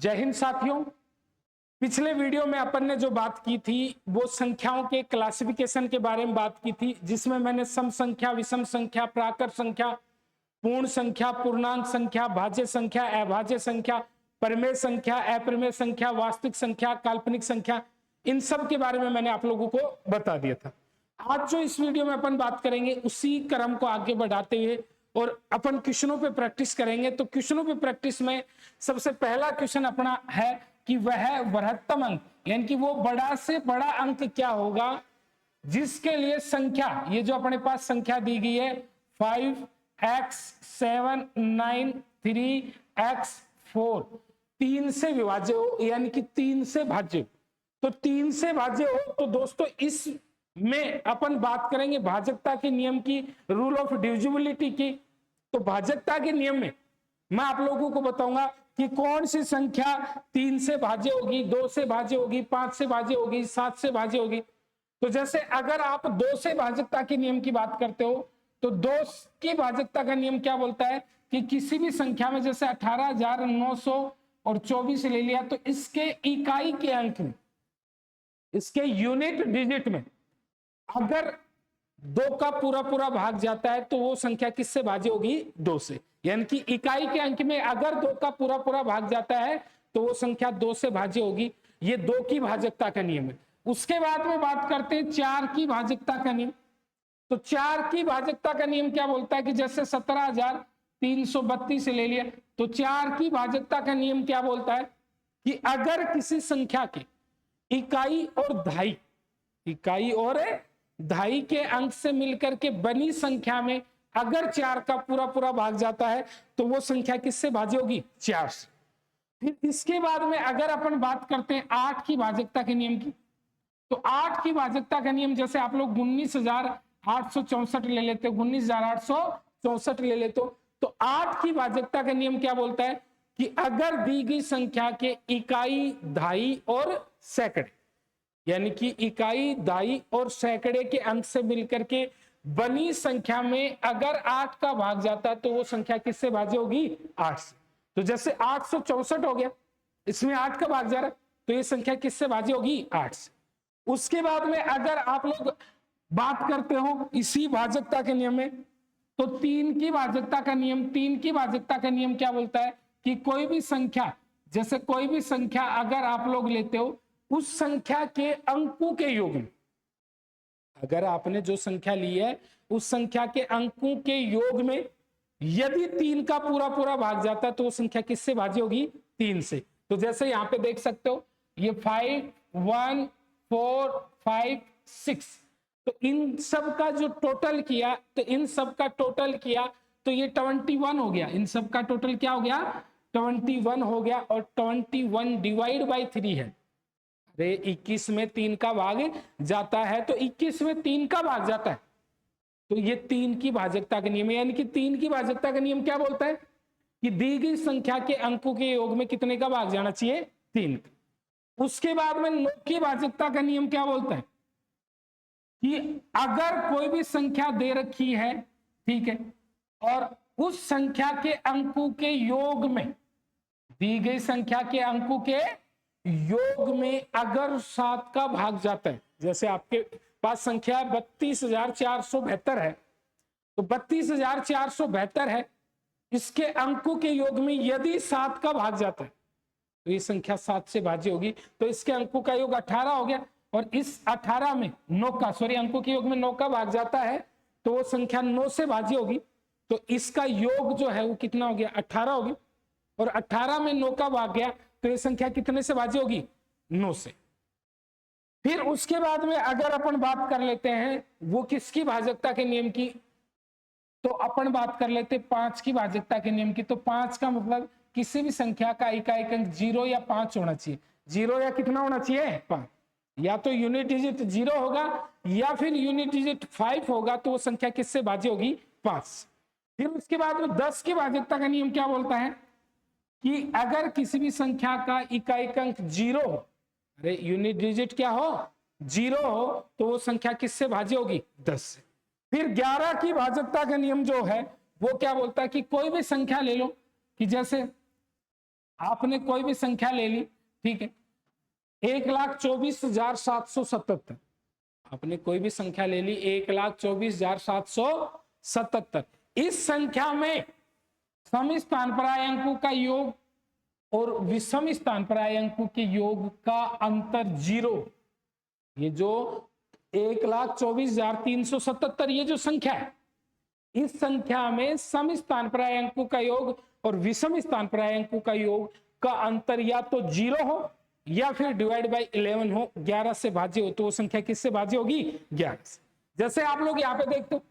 जय हिंद साथियों। पिछले वीडियो में अपन ने जो बात की थी वो संख्याओं के क्लासिफिकेशन के बारे में बात की थी, जिसमें मैंने सम संख्या, विषम संख्या, प्राकृत संख्या, पूर्ण संख्या, पूर्णांक संख्या, भाज्य संख्या, अभाज्य संख्या, परिमेय संख्या, अप्रमेय संख्या, वास्तविक संख्या, काल्पनिक संख्या, इन सब के बारे में मैंने आप लोगों को बता दिया था। आज जो इस वीडियो में अपन बात करेंगे उसी क्रम को आगे बढ़ाते हुए और अपन क्वेश्चनों पे प्रैक्टिस करेंगे। तो क्वेश्चनों पे प्रैक्टिस में सबसे पहला क्वेश्चन अपना है कि वह बृहत्तम अंक, यानी कि वो बड़ा से बड़ा अंक क्या होगा जिसके लिए संख्या, ये जो अपने पास संख्या दी गई है 5x 7 9 3x 4, 3 से विभाज्य हो, यानी कि 3 से भाज्य हो। तो 3 से भाज्य हो तो दोस्तों इस में अपन बात करेंगे भाजकता के नियम की, रूल ऑफ डिविजिबिलिटी की। तो भाजकता के नियम में मैं आप लोगों को बताऊंगा कि कौन सी संख्या 3 से भाज्य होगी, 2 से भाज्य होगी, 5 से भाज्य होगी, 7 से भाज्य होगी। तो जैसे अगर आप 2 से भाजकता के नियम की बात करते हो तो 2 की भाजकता का नियम क्या बोलता है कि किसी भी संख्या में, जैसे 18,900 और 24 ले लिया, तो इसके इकाई के अंक में, इसके यूनिट डिजिट में अगर 2 का पूरा भाग जाता है तो वो संख्या किससे भाज्य होगी? 2 से। यानी कि इकाई के अंक में अगर 2 का पूरा भाग जाता है तो वो संख्या 2 से भाज्य होगी। ये 2 की भाजकता का नियम है। उसके बाद में बात करते हैं 4 की भाजकता का नियम। तो 4 की भाजकता का नियम क्या बोलता है कि जैसे 17,332 ले लिया, तो 4 की भाजकता का नियम क्या बोलता है कि अगर किसी संख्या के इकाई और दहाई के अंक से मिलकर के बनी संख्या में अगर 4 का पूरा भाग जाता है तो वो संख्या किससे भाज्य होगी? 4 से। फिर इसके बाद में अगर अपन बात करते हैं 8 की भाजकता के नियम की, तो 8 की भाजकता का नियम, जैसे आप लोग 19,864 ले लेते हो, 19,864 ले लेते हो, तो 8 की भाजकता का नियम क्या बोलता है कि अगर दी गई संख्या के इकाई, दहाई और सैकड़े, यानी कि इकाई, दहाई और सैकड़े के अंक से मिलकर के बनी संख्या में अगर 8 का भाग जाता है तो वो संख्या किससे भाज्य होगी? 8 से। तो जैसे 864 हो गया, इसमें 8 का भाग जा रहा है तो ये संख्या किससे भाज्य होगी? 8 से। उसके बाद में अगर आप लोग बात करते हो इसी भाजकता के नियम में, तो 3 की भाजकता का नियम, 3 की भाजकता का नियम क्या बोलता है कि कोई भी संख्या, जैसे कोई भी संख्या अगर आप लोग लेते हो उस संख्या के अंकों के योग में, अगर आपने जो संख्या ली है उस संख्या के अंकों के योग में यदि 3 का पूरा भाग जाता है तो वो संख्या किससे भाज्य होगी? 3 से। तो जैसे यहां पे देख सकते हो ये 5 1 4 5 6, तो इन सब का जो टोटल किया, तो इन सब का टोटल किया तो ये 21 हो गया। इन सब का टोटल क्या हो गया? 21 हो गया। और 21 डिवाइड बाई 3 है। अरे 21 में 3 का भाग जाता है, तो 21 में 3 का भाग जाता है तो ये 3 की भाजकता का नियम है। यानी कि 3 की भाजकता का नियम क्या बोलता है कि दी गई संख्या के अंकों के योग में कितने का भाग जाना चाहिए? 3। उसके बाद में 9 की भाजकता का नियम क्या बोलता है कि अगर कोई भी संख्या दे रखी है, ठीक है, और उस संख्या के अंकों के योग में, दी गई संख्या के अंकों के योग में अगर 7 का भाग जाता है, जैसे आपके पास संख्या 32,472 है, तो 32,472 है, इसके अंकों के योग में यदि 7 का भाग जाता है तो ये संख्या 7 से भाज्य होगी। तो इसके अंकों का योग 18 हो गया, और इस 18 में 9 का, अंकों के योग में 9 का भाग जाता है तो वो संख्या 9 से भाज्य होगी। तो इसका योग जो है वो कितना हो गया? 18 होगी। और 18 में 9 का भाग गया तो ये संख्या कितने से भाज्य होगी? 9 से। फिर उसके बाद में अगर अपन बात कर लेते हैं वो किसकी भाजकता के नियम की, तो अपन बात कर लेते 5 की भाजकता के नियम की। तो 5 का मतलब किसी भी संख्या का इकाई अंक 0 या 5 होना चाहिए। 0 या कितना होना चाहिए? 5। या तो यूनिट डिजिट 0 होगा या फिर यूनिट डिजिट 5 होगा, तो वो संख्या किससे भाज्य होगी? 5। फिर उसके बाद में 10 की भाजकता का नियम क्या बोलता है कि अगर किसी भी संख्या का इकाई अंक 0 हो, अरे यूनिट डिजिट क्या हो? 0 हो, तो वो संख्या किससे भाज्य होगी? 10 से। फिर 11 की भाजकता का नियम जो है वो क्या बोलता है कि कोई भी संख्या ले लो, कि जैसे आपने कोई भी संख्या ले ली, ठीक है, 1,24,777, आपने कोई भी संख्या ले ली 1,24,777। इस संख्या में सम स्थान प्राय अंकों का योग और विषम स्थान प्राय अंकों के योग का अंतर 0। ये जो 1,24,377 ये जो संख्या है, इस संख्या में सम स्थान प्राय अंकों का योग और विषम स्थान प्राय अंकों का योग का अंतर या तो 0 हो या फिर डिवाइड बाय 11 हो, 11 से भाज्य हो। तो वो संख्या किससे भाज्य होगी? 11 से। जैसे आप लोग यहाँ पे देखते हो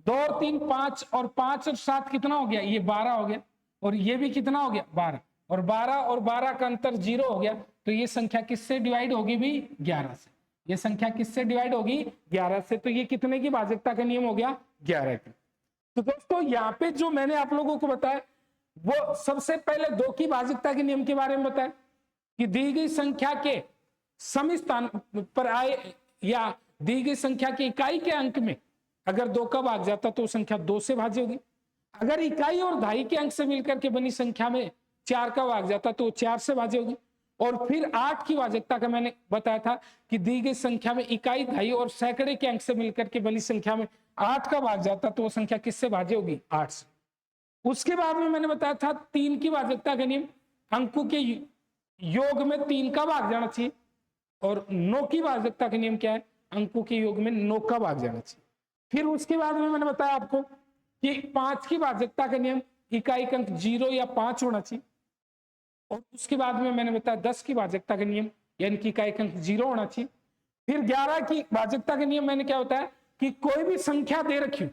2 और 3 5 और 5 और 7 कितना हो गया? ये 12 हो गया, और ये भी कितना हो गया? 12, और 12 का अंतर 0 हो गया। तो ये संख्या किससे डिवाइड होगी भी? 11 से। ये संख्या किससे डिवाइड होगी? 11 से। तो ये कितने की भाजकता का नियम हो गया? 11 की। तो दोस्तों यहाँ पे जो मैंने आप लोगों को बताया वो सबसे पहले 2 की भाजकता के नियम के बारे में बताया कि दी गई संख्या के सम स्थान पर आए या दी गई संख्या के इकाई के अंक में अगर 2 का भाग जाता तो संख्या 2 से भाज्य होगी। अगर इकाई और दहाई के अंक से मिलकर के बनी संख्या में 4 का भाग जाता तो 4 से भाज्य होगी। और फिर 8 की भाजकता का मैंने बताया था कि दी गई संख्या में इकाई, दहाई और सैकड़े के अंक से मिलकर के बनी संख्या में 8 का भाग जाता तो वो संख्या किससे भाज्य होगी? 8 से। उसके बाद में मैंने बताया था 3 की भाजकता का नियम, अंकों के योग में 3 का भाग जाना चाहिए। और 9 की भाजकता का नियम क्या है? अंकों के योग में 9 का भाग जाना चाहिए। फिर उसके बाद में मैंने बताया आपको कि 5 की भाजकता का नियम, इकाई का अंक 0 या 5 होना चाहिए। और उसके बाद में मैंने बताया 10 की भाजकता का नियम, यानी कि इकाई का अंक 0 होना चाहिए। फिर 11 की भाजकता का नियम मैंने क्या बताया कि कोई भी संख्या दे रखी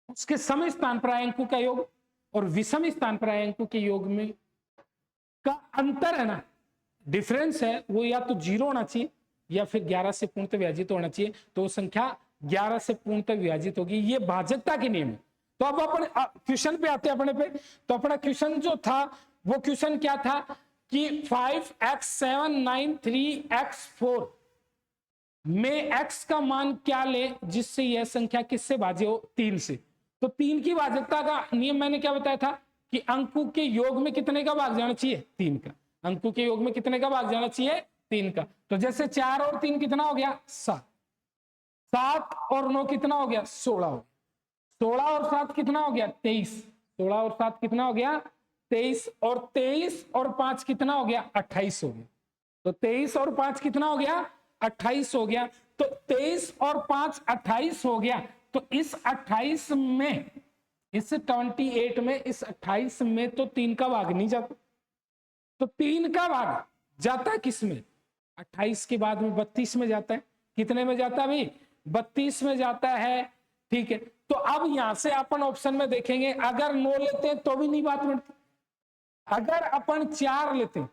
उसके सम स्थान प्राय अंकों का योग और विषम स्थान प्राय अंकों के योग में का अंतर है ना, डिफरेंस है, वो या तो 0 होना चाहिए या फिर 11 से पूर्णतः विभाजित होना चाहिए। तो वो संख्या 11 से पूर्णतः विभाजित होगी। ये भाजकता के नियम है। तो अब अपन क्वेश्चन पे आते हैं अपने पे। तो अपना क्वेश्चन जो था वो क्वेश्चन क्या था कि 5x793x4 में x का मान क्या ले जिससे यह संख्या किससे भाज्य हो? 3 से। तो 3 की भाजकता का नियम मैंने क्या बताया था कि अंकों के योग में कितने का भाग जाना चाहिए? 3 का। अंकों के योग में कितने का भाग जाना चाहिए? 3 का। तो जैसे 4 और 3 कितना हो गया? 7। 7 और 9 कितना हो गया? 16 हो गया। 16 और 7 कितना हो गया? 23। 16 और 7 कितना हो गया? 23। और 23 और 5 कितना हो गया? 28 हो गया। तो 23 और 5 कितना हो गया? 28 हो गया। तो 23 और 5 28 हो गया। तो इस 28 में, इस 28 में, इस 28 में तो 3 का भाग नहीं जाता। तो 3 का भाग जाता है किस में? 28 के बाद में 32 में जाता है। कितने में जाता है भाई? 32 में जाता है। ठीक है। तो अब यहां से अपन ऑप्शन में देखेंगे, अगर 9 लेते हैं तो भी नहीं बात बढ़ती। अगर अपन 4 लेते हैं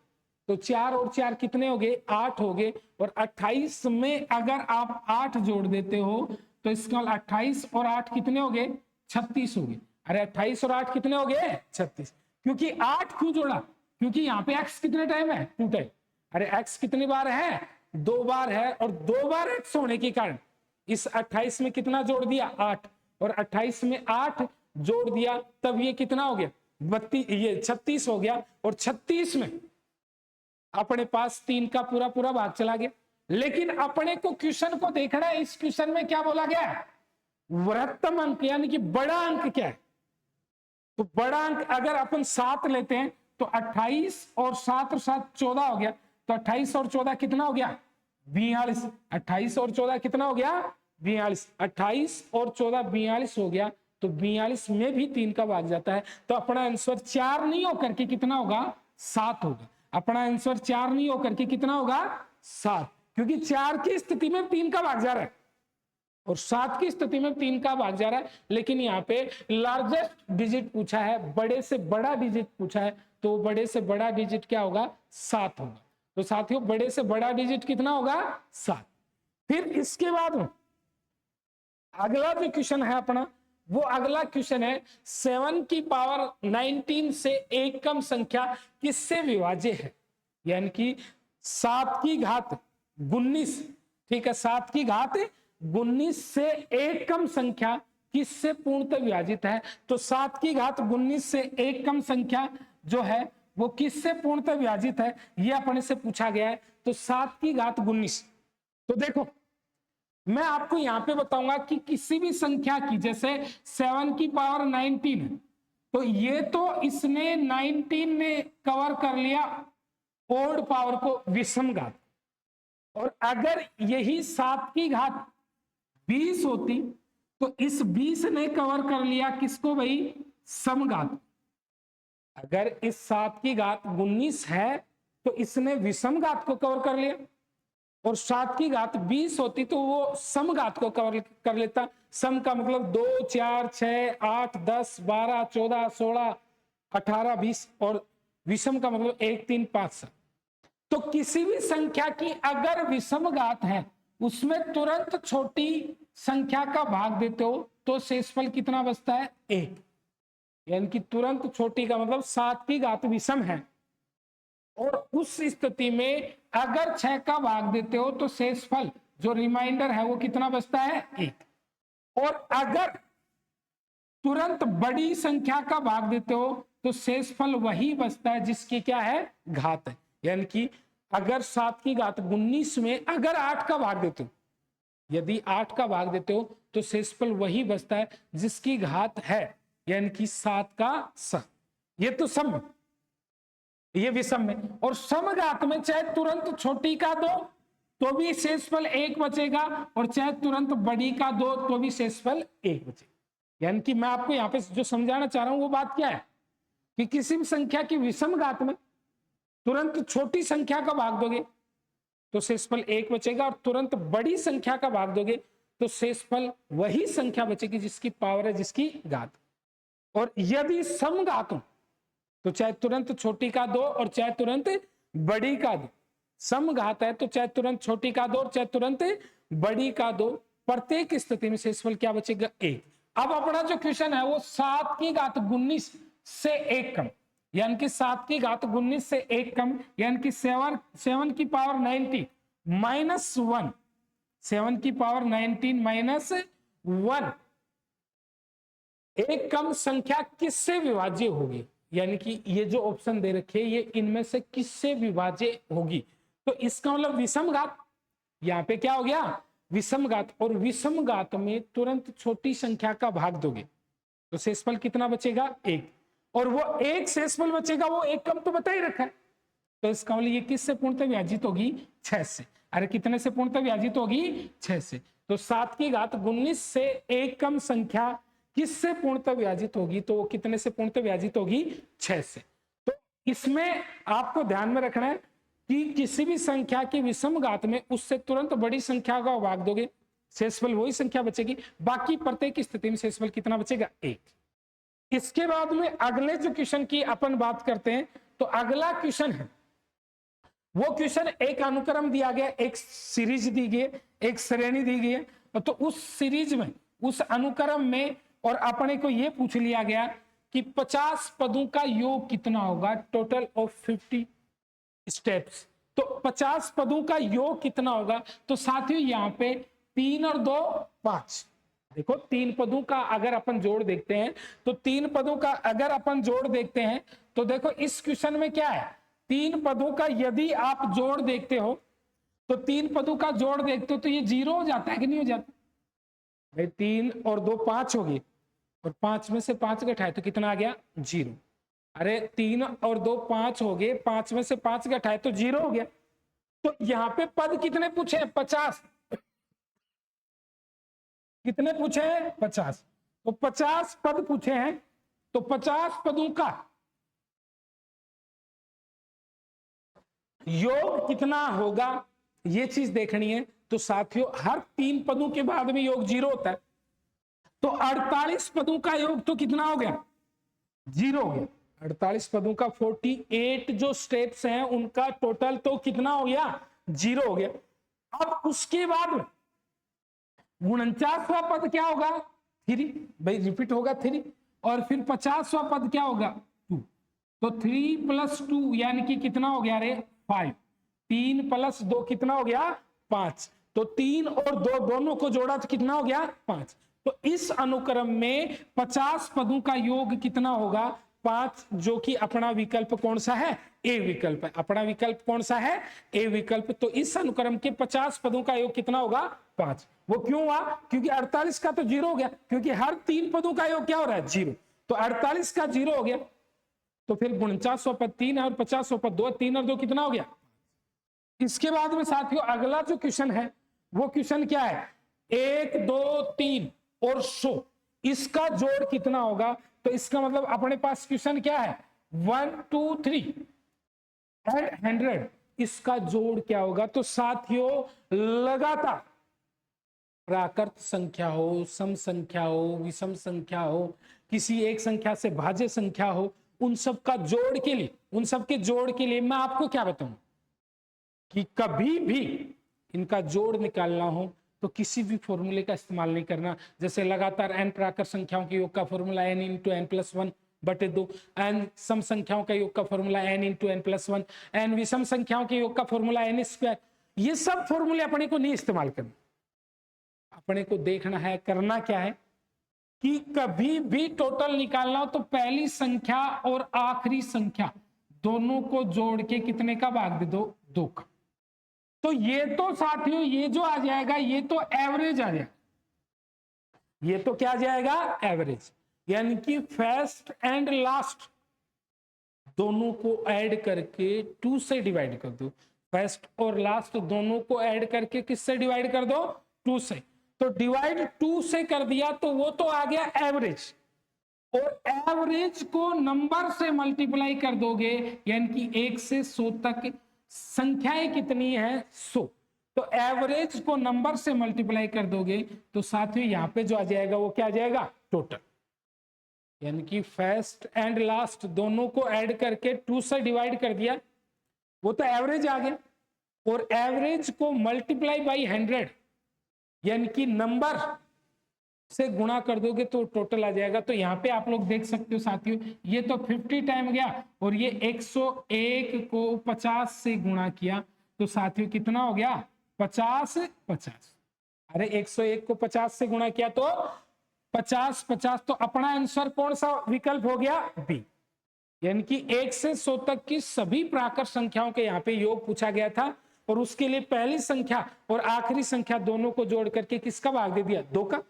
तो 4 और 4 कितने हो गए? 8 हो गए। और 28 में अगर आप 8 जोड़ देते हो तो इसका 28 और 8 कितने हो गए? 36 हो गए। अरे 28 और 8 कितने हो गए? 36। क्योंकि 8 क्यों जोड़ा? क्योंकि यहाँ पे x कितने टाइम है? 2 टाइम। अरे x कितनी बार है? 2 बार है। और 2 बार x होने के कारण इस 28 में कितना जोड़ दिया? 8। और 28 में 8 जोड़ दिया तब ये कितना हो गया? 32, ये 36 हो गया। और 36 में अपने पास 3 का पूरा पूरा भाग चला गया। लेकिन अपने को क्वेश्चन को देखना है, इस क्वेश्चन में क्या बोला गया है? वृहत्तम अंक यानी कि बड़ा अंक क्या है? तो बड़ा अंक अगर अपन 7 लेते हैं तो 28 और 7 और 7 14 हो गया। तो 28 और 14 कितना हो गया? 42। 28 और 14 कितना हो गया? 42। 28 और 14 42 हो गया। तो 42 में भी 3 का भाग जाता है। तो अपना आंसर 4 नहीं होकर के कितना होगा? 7 होगा। अपना आंसर 4 नहीं होकर के कितना होगा? 7। क्योंकि 4 की स्थिति में 3 का भाग जा रहा है और 7 की स्थिति में 3 का भाग जा रहा है। लेकिन यहाँ पे लार्जेस्ट डिजिट पूछा है, बड़े से बड़ा डिजिट पूछा है। तो बड़े से बड़ा डिजिट क्या होगा? 7 होगा। तो साथियों बड़े से बड़ा डिजिट कितना होगा? 7। फिर इसके बाद अगला जो क्वेश्चन है अपना, वो अगला क्वेश्चन है 7 की पावर 19 से एक कम संख्या किससे विभाज्य है? यानी कि 7 की घात 19, ठीक है, 7 की घात 19 से एक कम संख्या किससे पूर्णतः विभाजित है? तो 7 की घात 19 से एक कम संख्या जो है वो किससे पूर्णतः विभाजित है, ये अपने से पूछा गया है। तो 7 की घात 19। तो देखो मैं आपको यहां पे बताऊंगा कि किसी भी संख्या की, जैसे 7 की पावर 19 है, तो ये तो इसने 19 ने कवर कर लिया ओड पावर को, विषम घात। और अगर यही 7 की घात 20 होती तो इस 20 ने कवर कर लिया किसको भाई, समघात। अगर इस 7 की घात 19 है तो इसने विषम घात को कवर कर लिया, और 7 की घात 20 होती तो वो समघात को कवर कर लेता। सम का मतलब 2 4 6 8 10 12 14 16 18 20, और विषम का मतलब 1 3 5 7। तो किसी भी संख्या की अगर विषम घात है उसमें तुरंत छोटी संख्या का भाग देते हो तो शेषफल कितना बचता है, 1। यानी कि तुरंत छोटी का मतलब 7 की घात विषम है, और उस स्थिति में अगर 6 का भाग देते हो तो शेषफल जो रिमाइंडर है वो कितना बचता है, 1। और अगर तुरंत बड़ी संख्या का भाग देते हो तो शेषफल वही बचता है जिसकी क्या है, घात है। यानी कि अगर 7 की घात 19 में अगर 8 का भाग देते हो, यदि 8 का भाग देते हो तो शेषफल वही बचता है जिसकी घात है, यानी कि 7 का स। ये तो सम, ये विषम में। और समघात में चाहे तुरंत छोटी का दो तो भी शेषफल 1 बचेगा, और चाहे तुरंत बड़ी का दो तो भी शेषफल 1 बचेगा। यानी कि मैं आपको यहाँ पे जो समझाना चाह रहा हूं वो बात क्या है कि किसी भी संख्या की विषम घात में तुरंत छोटी संख्या का भाग दोगे तो शेषफल 1 बचेगा, और तुरंत बड़ी संख्या का भाग दोगे तो शेषफल वही संख्या बचेगी जिसकी पावर है, जिसकी घात। और यदि समघात हो तो चाहे तुरंत छोटी का दो और चाहे तुरंत बड़ी का दो। समघात है तो चाहे तुरंत छोटी का दो और चाहे तुरंत बड़ी का दो, प्रत्येक स्थिति में शेषफल क्या बचेगा, 1। अब अपना जो क्वेश्चन है वो 7 की घात 19 से 1 कम, यानी कि 7 की घात 19 से 1 कम, यानी कि 7 की पावर 19 माइनस 1, 7 की पावर 19 माइनस 1, एक कम संख्या किससे विभाज्य होगी। यानी कि ये जो ऑप्शन दे रखे ये इनमें से किससे विभाज्य होगी, तो इसका मतलब विषम घात। यहां पे क्या हो गया, विषम घात। और विषम घात में तुरंत छोटी संख्या का भाग दोगे तो शेषफल कितना बचेगा, 1। और वो 1 शेषफल बचेगा, वो 1 कम तो बता ही रखा है। तो इसका मतलब ये किससे पूर्णतः विभाजित होगी, 6 से। अरे कितने से पूर्णतः विभाजित होगी, 6 से। तो 7 की घात 19 से 1 कम संख्या किससे पूर्णतः विभाजित होगी, तो वो कितने से पूर्णतः विभाजित होगी, 6 से। तो इसमें आपको ध्यान में रखना है कि किसी भी संख्या की विषम घात में उससे तुरंत बड़ी संख्या का भाग दोगे, शेषफल वही संख्या बचेगी, बाकी प्रत्येक स्थिति में शेषफल कितना बचेगा, 1। इसके बाद में अगले जो क्वेश्चन की अपन बात करते हैं, तो अगला क्वेश्चन है वो क्वेश्चन एक अनुक्रम दिया गया, एक सीरीज दी गई, एक श्रेणी दी गई है। तो उस सीरीज में, उस अनुक्रम में, और अपने को यह पूछ लिया गया कि 50 पदों का योग कितना होगा, टोटल ऑफ 50 स्टेप्स। तो 50 पदों का योग कितना होगा, तो साथियों यहाँ पे 3 और 2 5। देखो 3 पदों का अगर अपन जोड़ देखते हैं, तो 3 पदों का अगर अपन जोड़ देखते हैं तो देखो इस क्वेश्चन में क्या है, 3 पदों का यदि आप जोड़ देखते हो तो 3 पदों का जोड़ देखते हो तो ये 0 हो जाता है कि नहीं हो जाता भाई। 3 और 2 5 होगी, और 5 में से 5 घटाए तो कितना आ गया, 0। अरे 3 और 2 5 हो गए, 5 में से 5 घटाए तो 0 हो गया। तो यहाँ पे पद कितने पूछे हैं, 50। कितने पूछे हैं, 50। तो 50 पद पूछे हैं, तो 50 पदों का योग कितना होगा ये चीज देखनी है। तो साथियों हर 3 पदों के बाद में योग 0 होता है, तो 48 पदों का योग तो कितना हो गया, 0 हो गया। 48 पदों का 48 जो स्टेप्स हैं उनका टोटल तो कितना हो गया, 0 हो गया। अब उसके बाद 49वां पद क्या होगा, 3, भाई रिपीट होगा 3, और फिर 50वां पद क्या होगा, 2। तो 3 + 2 यानी कि कितना हो गया रे, 5। 3 + 2 कितना हो गया, 5। तो 3 और 2 दोनों को जोड़ा तो कितना हो गया, 5। तो इस अनुक्रम में 50 पदों का योग कितना होगा, 5 जो कि अपना विकल्प कौन सा है, ए विकल्प है। अपना विकल्प कौन सा है, ए विकल्प। तो इस अनुक्रम के 50 पदों का योग कितना होगा, 5। वो क्यों हुआ, क्योंकि 48 का तो 0 हो गया, क्योंकि हर 3 पदों का योग क्या हो रहा है, 0। तो 48 का 0 हो गया, तो फिर 49 पद 3 है और 50 पद 2, 3 और 2 कितना हो गया। इसके बाद में साथियों अगला जो क्वेश्चन है वो क्वेश्चन क्या है, 1 2 3 और 100 इसका जोड़ कितना होगा। तो इसका मतलब अपने पास क्वेश्चन क्या है, 1 2 3 एंड 100 इसका जोड़ क्या होगा। तो साथियों लगातार प्राकृत संख्या हो, सम संख्या हो, विषम संख्या हो, किसी एक संख्या से भाज्य संख्या हो, उन सब का जोड़ के लिए, उन सब के जोड़ के लिए मैं आपको क्या बताऊं कि कभी भी इनका जोड़ निकालना हो तो किसी भी फॉर्मूले का इस्तेमाल नहीं करना। जैसे लगातार n प्राकृत संख्याओं के योग का formula n into n plus 1 बटे 2, n सम संख्याओं का योग का formula n into n plus 1, n विषम संख्याओं के योग का फॉर्मूला n स्क्वायर। ये सब फॉर्मूले अपने को नहीं इस्तेमाल करना। अपने को देखना है, करना क्या है कि कभी भी टोटल निकालना हो तो पहली संख्या और आखिरी संख्या दोनों को जोड़ के कितने का भाग दे दो, 2 का। तो ये तो साथियों ये जो आ जाएगा ये तो एवरेज आ जाएगा, ये तो क्या आ जाएगा, एवरेज। यानी कि फर्स्ट एंड लास्ट दोनों को ऐड करके 2 से डिवाइड कर दो। फर्स्ट और लास्ट दोनों को ऐड करके किससे डिवाइड कर दो, 2 से। तो डिवाइड 2 से कर दिया तो वो तो आ गया एवरेज, और एवरेज को नंबर से मल्टीप्लाई कर दोगे, यानी कि 1 से 100 तक संख्याएं कितनी है, 100। तो एवरेज को नंबर से मल्टीप्लाई कर दोगे तो साथियों यहां पे जो आ जाएगा वो क्या आ जाएगा, टोटल। यानी कि फर्स्ट एंड लास्ट दोनों को ऐड करके 2 से डिवाइड कर दिया, वो तो एवरेज आ गया। और एवरेज को मल्टीप्लाई बाई 100 यानी कि नंबर से गुणा कर दोगे तो टोटल आ जाएगा। तो यहाँ पे आप लोग देख सकते हो साथियों, ये तो 50 टाइम गया और ये 101 को 50 से गुणा किया तो साथियों कितना हो गया, 50 50। अरे 101 को 50 से गुणा किया तो 50 50। तो अपना आंसर कौन सा विकल्प हो गया, बी। यानी कि 1 से 100 तक की सभी प्राकृत संख्याओं के यहाँ पे योग पूछा गया था, और उसके लिए पहली संख्या और आखिरी संख्या दोनों को जोड़ करके किसका भाग दे दिया, 2 का,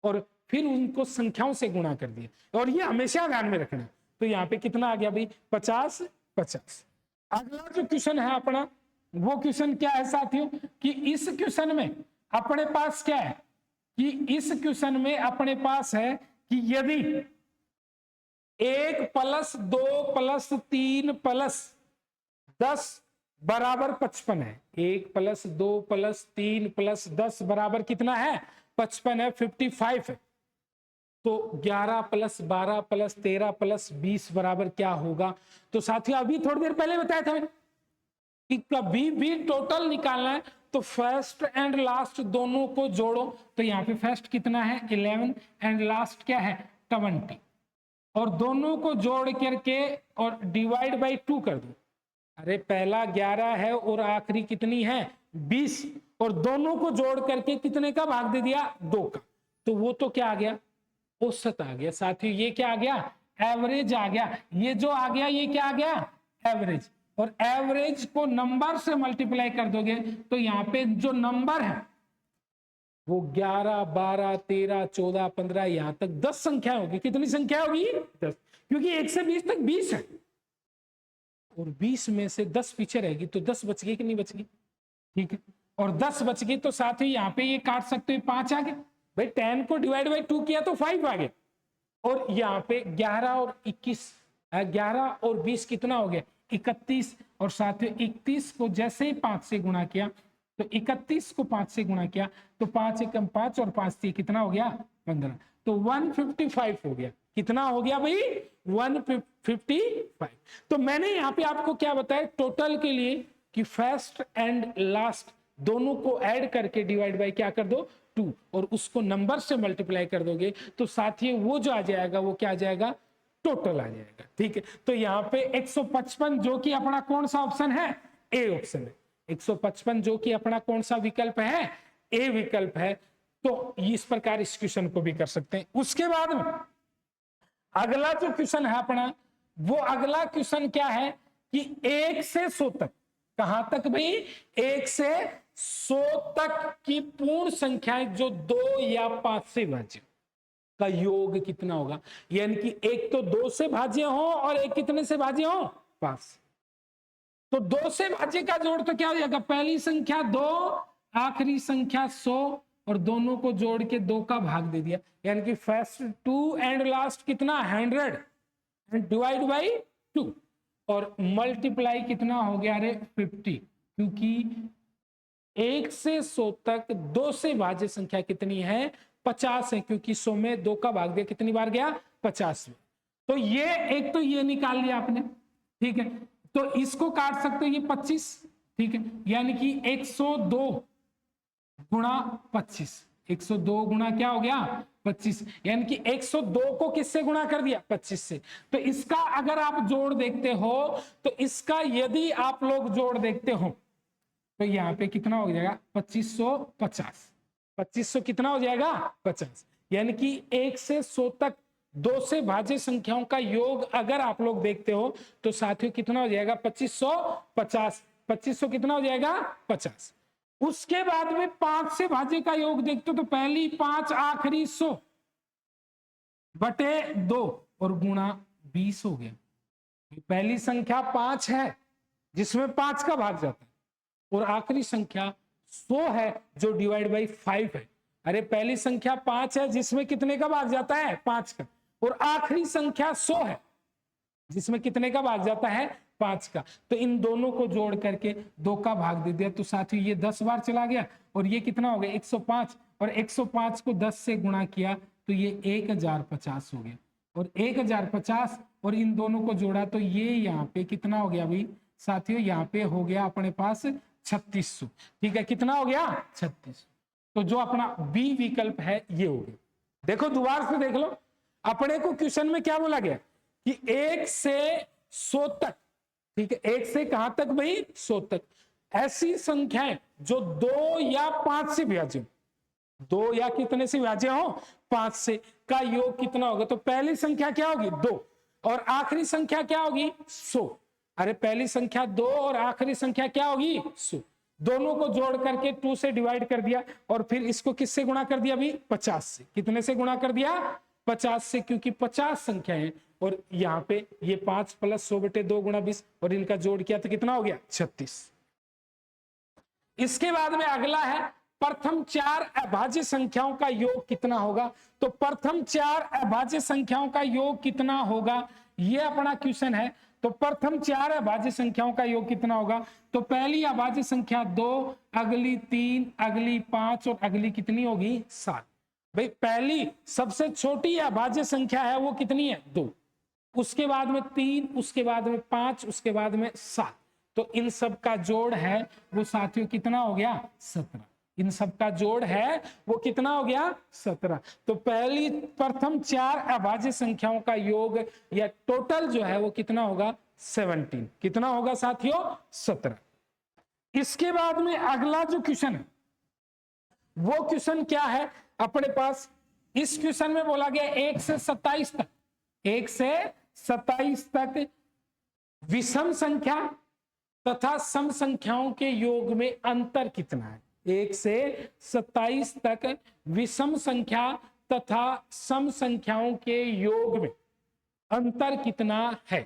और फिर उनको संख्याओं से गुणा कर दिया। और ये हमेशा ध्यान में रखना। तो यहाँ पे कितना आ गया भाई, 50 50। अगला जो क्वेश्चन है अपना वो क्वेश्चन क्या है साथियों कि इस क्वेश्चन में अपने पास क्या है कि इस क्वेश्चन में अपने पास है कि यदि 1 + 2 + 3 + 10 बराबर 55 है। 1 + 2 + 3 + 10 बराबर कितना है, 55 है, 55 है। तो 11 + 12 + 13 + 20 बराबर क्या होगा। तो साथियों अभी थोड़ी देर पहले बताया था मैंने कि कभी भी टोटल निकालना है तो फर्स्ट एंड लास्ट दोनों को जोड़ो। तो यहाँ पे फर्स्ट कितना है, 11 एंड लास्ट क्या है, 20, और दोनों को जोड़ करके और डिवाइड बाई 2 कर दो। अरे पहला 11 है और आखिरी कितनी है, 20, और दोनों को जोड़ करके कितने का भाग दे दिया, 2 का। तो वो तो क्या आ गया, औसत आ गया। साथियों ये क्या आ गया, एवरेज आ गया। ये जो आ गया ये क्या आ गया, एवरेज। और एवरेज को नंबर से मल्टीप्लाई कर दोगे तो यहाँ पे जो नंबर है वो 11 12 13 14 15 यहां तक 10 संख्या होगी। कितनी संख्या होगी, 10, क्योंकि 1 से 20 तक 20 है, और 20 में से 10 पीछे रहेगी तो 10 बच गई कि नहीं बच गई, ठीक है। और 10 बच गई तो साथ ही यहाँ पे ये काट सकते हो, 5 आ गए भाई। 10 को डिवाइड बाई 2 किया तो 5 आ गए, और यहाँ पे 11 और 21, 11 और 20 कितना हो गया, 31, और साथ ही 31 को जैसे ही 5 से गुणा किया तो 31 को 5 से गुणा किया तो 5 एकम 5 और 5 से कितना हो गया, 15। तो 155 हो गया। कितना हो गया भाई, 155। तो मैंने यहाँ पे आपको क्या बताया टोटल के लिए कि फर्स्ट एंड लास्ट दोनों को ऐड करके डिवाइड बाय क्या कर दो, 2, और उसको नंबर से मल्टीप्लाई कर दोगे तो साथ ही वो जो आ जाएगा वो क्या आ जाएगा, टोटल आ जाएगा, ठीक है। तो यहाँ पे 155 जो कि अपना कौन सा ऑप्शन है, ए ऑप्शन है। 155 जो कि अपना कौन सा विकल्प है, ए विकल्प है। तो इस प्रकार इस क्वेश्चन को भी कर सकते हैं। उसके बाद में अगला जो क्वेश्चन है अपना, वो अगला क्वेश्चन क्या है कि 1 से 100 तक, कहां तक भाई, 1 से 100 तक की पूर्ण संख्याएं जो 2 या 5 से भाज्य का योग कितना होगा। यानी कि एक तो 2 से भाज्य हो और एक कितने से भाज्य हो, 5। तो 2 से भाज्य का जोड़ तो क्या हो जाएगा, पहली संख्या 2, आखिरी संख्या 100, और दोनों को जोड़ के 2 का भाग दे दिया। यानी कि फर्स्ट 2 एंड लास्ट कितना 100 एंड डिवाइड बाई 2, और मल्टीप्लाई कितना हो गया, अरे 50, क्योंकि 1 से 100 तक 2 से भाज्य संख्या कितनी है, 50 है, क्योंकि 100 में 2 का भाग दिया कितनी बार गया, 50 में। तो ये एक तो ये निकाल लिया आपने, ठीक है। तो इसको काट सकते हो, ये 25, ठीक है। यानी कि 102 गुणा 25, 102 गुणा क्या हो गया 25, यानी कि 102 को किससे गुणा कर दिया, 25 से। तो इसका अगर आप जोड़ देखते हो, तो इसका यदि आप लोग जोड़ देखते हो, तो यहाँ पे कितना हो जाएगा 2550, 2500 कितना हो जाएगा 50। यानी कि 1 से 100 तक 2 से भाज्य संख्याओं का योग अगर आप लोग देखते हो, तो साथियों कितना हो जाएगा 2550, 2500 कितना हो जाएगा 50। उसके बाद में 5 से भाज्य का योग देखते हो, तो पहली 5 आखिरी 100 बटे 2 और गुणा 20 हो गया। पहली संख्या 5 है जिसमें 5 का भाग जाता है, और आखिरी संख्या 100 है जो डिवाइड बाई 5 है। अरे पहली संख्या 5 है जिसमें कितने का भाग जाता है, 5 का, और आखिरी संख्या 100 है जिसमें कितने का भाग जाता है, 5 का। तो इन दोनों को जोड़ करके 2 का भाग दे दिया, तो साथियों ये 10 बार चला गया, और ये कितना हो गया 105, और 105 को 10 से गुणा किया तो ये 1050 हो गया, और 1050 और इन दोनों को जोड़ा तो ये यहाँ पे कितना हो गया भाई साथियों, यहाँ पे हो गया अपने पास 3600, ठीक है। कितना हो गया 3600। तो जो अपना बी विकल्प है ये हो गया। देखो दोबारा से देख लो, अपने को क्वेश्चन में क्या बोला गया कि 1 से 100 तक, ठीक है, 1 से कहां तक भाई 100 तक, ऐसी संख्याएं जो 2 या 5 से विभाज्य, 2 या कितने से विभाज्य हो, 5 से, का योग कितना होगा। तो पहली संख्या क्या होगी 2, और आखिरी संख्या क्या होगी 100। अरे पहली संख्या 2 और आखिरी संख्या क्या होगी 100, दोनों को जोड़ करके 2 से डिवाइड कर दिया, और फिर इसको किससे गुणा कर दिया भाई 50 से। कितने से गुणा कर दिया 50 से, क्योंकि 50 संख्या है, और यहाँ पे ये 5 प्लस 100 बटे 2 गुणा 20, और इनका जोड़ किया तो कितना हो गया 36। इसके बाद में अगला है प्रथम 4 अभाज्य संख्याओं का योग कितना होगा। तो प्रथम 4 अभाज्य संख्याओं का योग कितना होगा, ये अपना क्वेश्चन है। तो प्रथम 4 अभाज्य संख्याओं का योग कितना होगा। तो पहली अभाज्य संख्या 2, अगली 3, अगली 5, और अगली कितनी होगी 7। भाई पहली सबसे छोटी अभाज्य संख्या है वो कितनी है 2, उसके बाद में 3, उसके बाद में 5, उसके बाद में 7। तो इन सब का जोड़ है वो साथियों कितना हो गया 17। इन सब का जोड़ है वो कितना हो गया 17। तो पहली प्रथम 4 अभाज्य संख्याओं का योग या टोटल जो है वो कितना होगा 17। कितना होगा साथियों 17। इसके बाद में अगला जो क्वेश्चन है वो क्वेश्चन क्या है अपने पास। इस क्वेश्चन में बोला गया 1 से 27 तक, 1 से 27 तक विषम संख्या तथा सम संख्याओं के योग में अंतर कितना है। 1 से 27 तक विषम संख्या तथा सम संख्याओं के योग में अंतर कितना है।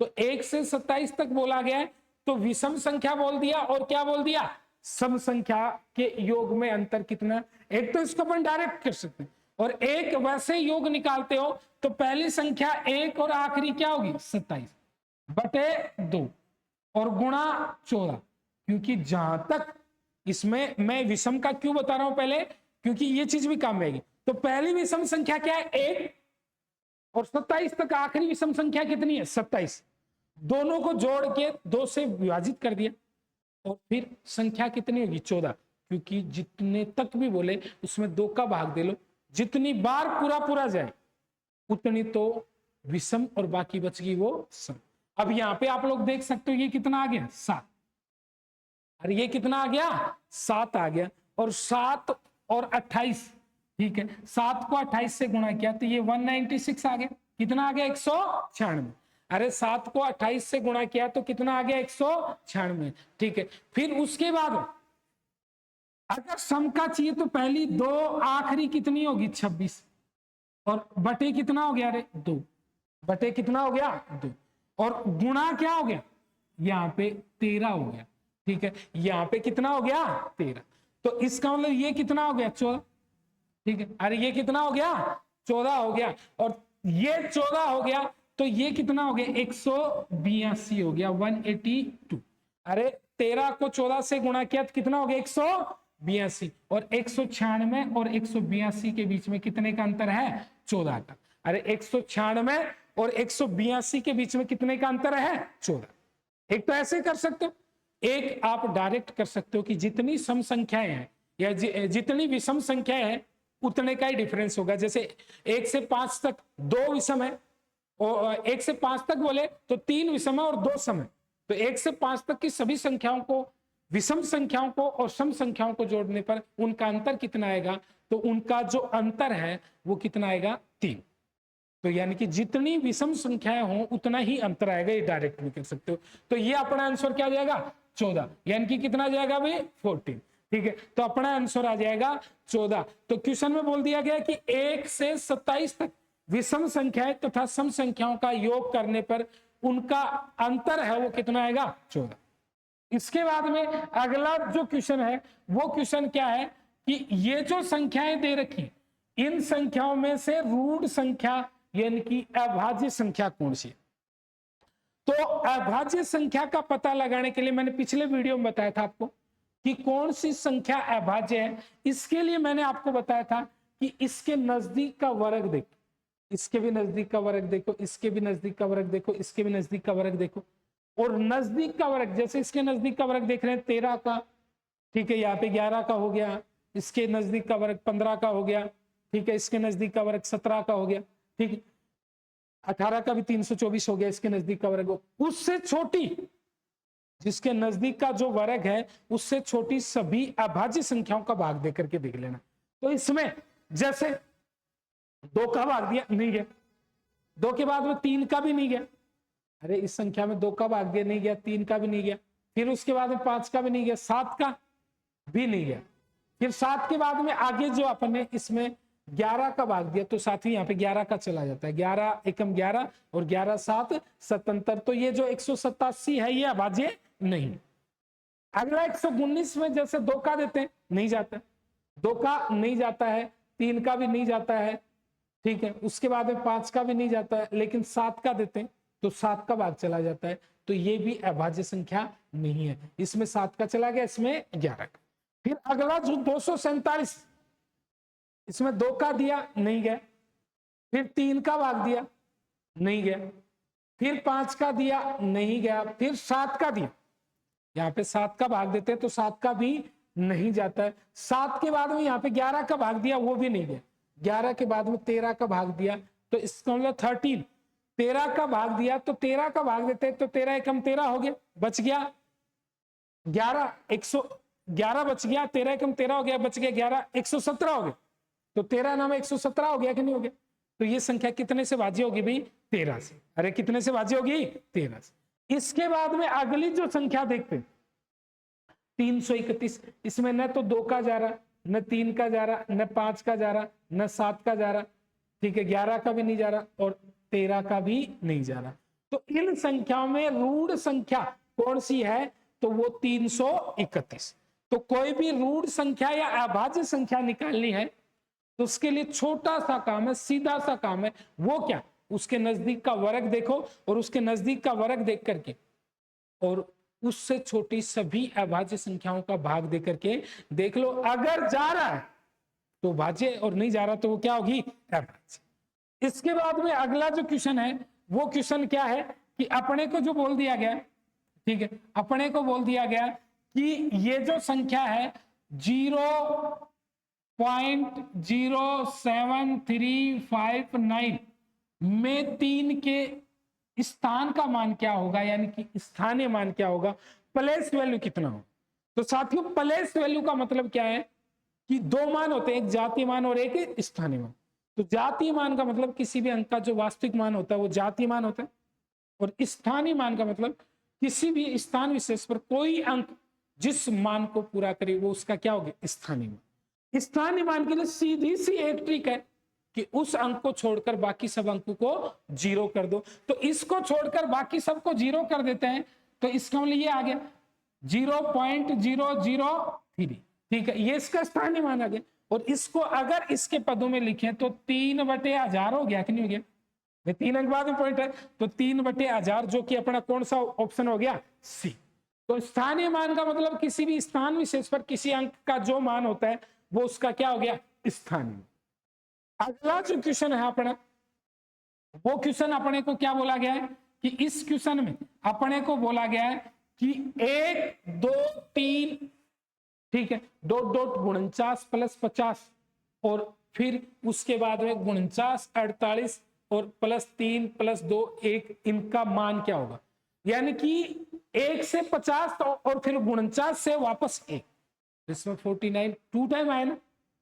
तो 1 से 27 तक बोला गया है, तो विषम संख्या बोल दिया और क्या बोल दिया सम संख्या के योग में अंतर कितना। एक तो इसको अपन डायरेक्ट कर सकते हैं, और एक वैसे योग निकालते हो तो पहली संख्या 1 और आखिरी क्या होगी 27 बटे 2 और गुणा 14। क्योंकि जहां तक इसमें मैं विषम का क्यों बता रहा हूं पहले, क्योंकि ये चीज भी काम में आएगी। तो पहली विषम संख्या क्या है 1, और 27 तक आखिरी विषम संख्या कितनी है 27। दोनों को जोड़ के 2 से विभाजित कर दिया, और फिर संख्या कितनी होगी 14। क्योंकि जितने तक भी बोले उसमें 2 का भाग दे लो, जितनी बार पूरा पूरा जाए उतनी तो विषम और बाकी बच गई वो सम। अब यहां पे आप लोग देख सकते हो ये कितना आ गया 7, और ये कितना आ गया 7 आ गया, और 7 और 28, ठीक है, 7 को 28 से गुणा किया तो ये 196 आ गया। कितना आ गया 196। अरे 7 को 28 से गुणा किया तो कितना आ गया 196। ठीक है, फिर उसके बाद अगर सम का चाहिए तो पहली दो आखिरी कितनी होगी 26, और बटे कितना हो गया, अरे 2 बटे कितना हो गया 2, और गुणा क्या हो गया यहाँ पे 13 हो गया। ठीक है, यहाँ पे कितना हो गया 13, तो इसका मतलब ये कितना हो गया 14। ठीक है, अरे ये कितना हो गया 14 हो गया, और ये 14 हो गया तो ये कितना हो गया 182 हो गया 182। अरे 13 को 14 से गुणा किया तो कितना हो गया 182, और 196 और 182 के बीच में कितने का अंतर है 14 का। अरे 196 और 182 के बीच में कितने का अंतर है 14। एक तो ऐसे कर सकते हो, एक आप डायरेक्ट कर सकते हो कि जितनी सम संख्याएं हैं या जितनी विषम संख्याएं हैं उतने का ही डिफरेंस होगा। जैसे 1 से 5 तक 2 विषम है, और 1 से 5 तक बोले तो 3 विषम है और 2 सम है, तो 1 से 5 तक की सभी संख्याओं को, विषम संख्याओं को और सम संख्याओं को जोड़ने पर उनका अंतर कितना आएगा, तो उनका जो अंतर है वो कितना आएगा 3। तो यानी कि जितनी विषम संख्याएं हो उतना ही अंतर आएगा, ये डायरेक्ट भी कर सकते हो। तो ये अपना आंसर क्या आ जाएगा 14, यानी कि कितना आ जाएगा भाई 14। ठीक है, तो अपना आंसर आ जाएगा 14। तो क्वेश्चन में बोल दिया गया कि 1 से 27 तक विषम संख्याएं तथा सम संख्याओं का योग करने पर उनका अंतर है वो कितना आएगा 14। इसके बाद में अगला जो क्वेश्चन है वो क्वेश्चन क्या है कि ये जो संख्याएं दे रखी इन संख्याओं में से ऋण संख्या यानी कि अभाज्य संख्या कौन सी है। तो अभाज्य संख्या का पता लगाने के लिए मैंने पिछले वीडियो में बताया था आपको कि कौन सी संख्या अभाज्य है। इसके लिए मैंने आपको बताया था कि इसके नजदीक का वर्ग देखो, इसके भी नजदीक का वर्ग देखो, इसके भी नजदीक का वर्ग देखो, इसके भी नजदीक का वर्ग देखो, और नजदीक का वर्ग जैसे इसके नजदीक का वर्ग देख रहे हैं 13 का, ठीक है, यहाँ पे 11 का हो गया, इसके नजदीक का वर्ग 15 का हो गया, ठीक है, इसके नजदीक का वर्ग 17 का हो गया, ठीक है, 18 का भी 324 हो गया, इसके नजदीक का वर्ग उससे छोटी, जिसके नजदीक का जो वर्ग है उससे छोटी सभी अभाज्य संख्याओं का भाग देकर के देख लेना। तो इसमें जैसे 2 का भाग दिया नहीं गया, 2 के बाद में 3 का भी नहीं गया, अरे इस संख्या में 2 का भाग दिया नहीं गया, 3 का भी नहीं गया, फिर उसके बाद में 5 का भी नहीं गया, 7 का भी नहीं गया, फिर 7 के बाद में आगे जो अपन ने इसमें 11 का भाग दिया तो साथ ही यहाँ पे 11 का चला जाता है, 11 एकम 11 और 11 7 77। तो ये जो 187 है ये अभाज्य नहीं। अगला 119 में जैसे 2 का देते हैं नहीं जाता, 2 का नहीं जाता है, 3 का भी नहीं जाता है, ठीक है, उसके बाद में 5 का भी नहीं जाता है, लेकिन 7 का देते हैं तो 7 का भाग चला जाता है, तो ये भी अभाज्य संख्या नहीं है। इसमें 7 का चला गया, इसमें 11 का। फिर अगला जो 247, इसमें 2 का दिया नहीं गया, फिर 3 का भाग दिया नहीं गया, फिर 5 का दिया नहीं गया, फिर 7 का दिया, यहाँ पे 7 का भाग देते हैं तो 7 का भी नहीं जाता है। 7 के बाद में यहाँ पे 11 का भाग दिया वो भी नहीं गया, 11 के बाद में 13 का भाग दिया तो इसका मतलब 13, 13 का भाग दिया तो 13 का भाग देते हैं तो 13 एकम 13 हो गया, बच गया 11, 111 बच गया, 13 एकम 13 हो गया, बच गया 11, 117 हो गया, तो 13 नाम 117 हो गया कि नहीं हो गया। तो ये संख्या कितने से भाज्य होगी भाई 13 से। अरे कितने से भाज्य होगी 13 से। इसके बाद में अगली जो संख्या देखते हैं 331, इसमें न तो 2 का जा रहा, न 3 का जा रहा, न 5 का जा रहा, न 7 का जा रहा, ठीक है, 11 का भी नहीं जा रहा और 13 का भी नहीं जा रहा। तो इन संख्याओं में ऋण संख्या कौन सी है, तो वो 331। तो कोई भी ऋण संख्या या अभाज्य संख्या निकालनी है तो उसके लिए छोटा सा काम है, सीधा सा काम है, वो क्या, उसके नजदीक का वर्ग देखो और उसके नजदीक का वर्ग देख करके और उससे छोटी सभी अभाज्य संख्याओं का भाग दे करके देख लो, अगर जा रहा है तो भाज्य और नहीं जा रहा तो वो क्या होगी अभाज्य। इसके बाद में अगला जो क्वेश्चन है वो क्वेश्चन क्या है कि अपने को जो बोल दिया गया, ठीक है, अपने को बोल दिया गया कि ये जो संख्या है 0.07359 में 3 के स्थान का मान क्या होगा, यानी कि स्थानीय मान क्या होगा, प्लेस वैल्यू कितना हो। तो साथियों प्लेस वैल्यू का मतलब क्या है कि 2 मान होते हैं, एक जातीय मान और एक स्थानीय मान। तो जातीय मान का मतलब किसी भी अंक का जो वास्तविक मान होता है वो जातीय मान होता है, और स्थानीय मान का मतलब किसी भी स्थान विशेष पर कोई अंक जिस मान को पूरा करे वो उसका क्या हो गया, स्थानीय मान। स्थानीय मान के लिए सीधी सी एक ट्रिक है कि उस अंक को छोड़कर बाकी सब अंकों को जीरो कर दो। तो इसको छोड़कर बाकी सबको जीरो कर देते हैं, तो इसका मतलब ये आ गया 0.003, ठीक है, ये इसका स्थानीय मान आ गया। और इसको अगर इसके पदों में लिखें तो 3/1000 हो गया कि नहीं हो गया, 3 अंक बाद में पॉइंट है, तो 3/1000 जो कि अपना कौन सा ऑप्शन हो गया, सी। तो स्थानीय मान का मतलब किसी भी स्थान विशेष पर किसी अंक का जो मान होता है वो उसका क्या हो गया, स्थानीय। अगला जो क्वेश्चन है अपना, वो क्वेश्चन अपने को क्या बोला गया है कि इस क्वेश्चन में अपने को बोला गया है कि 1 2 3, ठीक है, डॉट डॉट 49 + 50, और फिर उसके बाद में 49 48 और +3 + 2 1, इनका मान क्या होगा। यानी कि 1 से 50 और फिर 49 से वापस 1, इसमें 49 2 टाइम आए ना,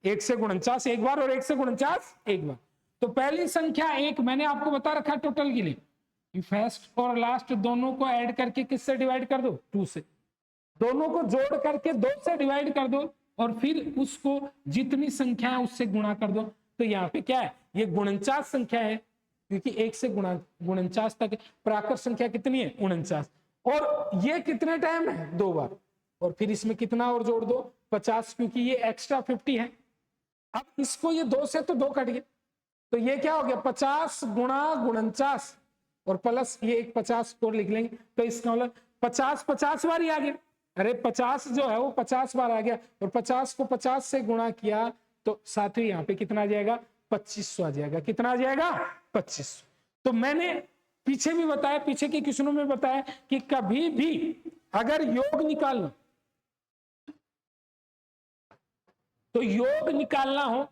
1 से 49 एक बार और 1 से 49 एक बार। तो पहली संख्या 1 मैंने आपको बता रखा टोटल के लिए कि फर्स्ट और लास्ट दोनों को ऐड करके किससे डिवाइड कर दो, 2 से, दोनों को जोड़ करके 2 से डिवाइड कर दो, और फिर उसको जितनी संख्या है उससे गुणा कर दो। तो यहाँ पे क्या है, ये 49 संख्या है, क्योंकि 1 से 49 तक प्राकृत संख्या कितनी है, 49, और ये कितने टाइम है, 2 बार, और फिर इसमें कितना और जोड़ दो, 50, क्योंकि ये एक्स्ट्रा 50 है। अब इसको ये 2 से तो 2 कट गए, तो ये क्या हो गया, 50 × 49 और प्लस ये एक 50 को लिख लेंगे, तो इसका मतलब 50 बार ही आ गया। अरे 50 जो है वो 50 बार आ गया, और 50 को 50 से गुणा किया तो साथ ही यहाँ पे कितना आ जाएगा, 2500 आ जाएगा। कितना आ जाएगा, 2500। तो मैंने पीछे भी बताया, पीछे के क्वेश्चनों में बताया कि कभी भी अगर योग निकालना, तो योग निकालना हो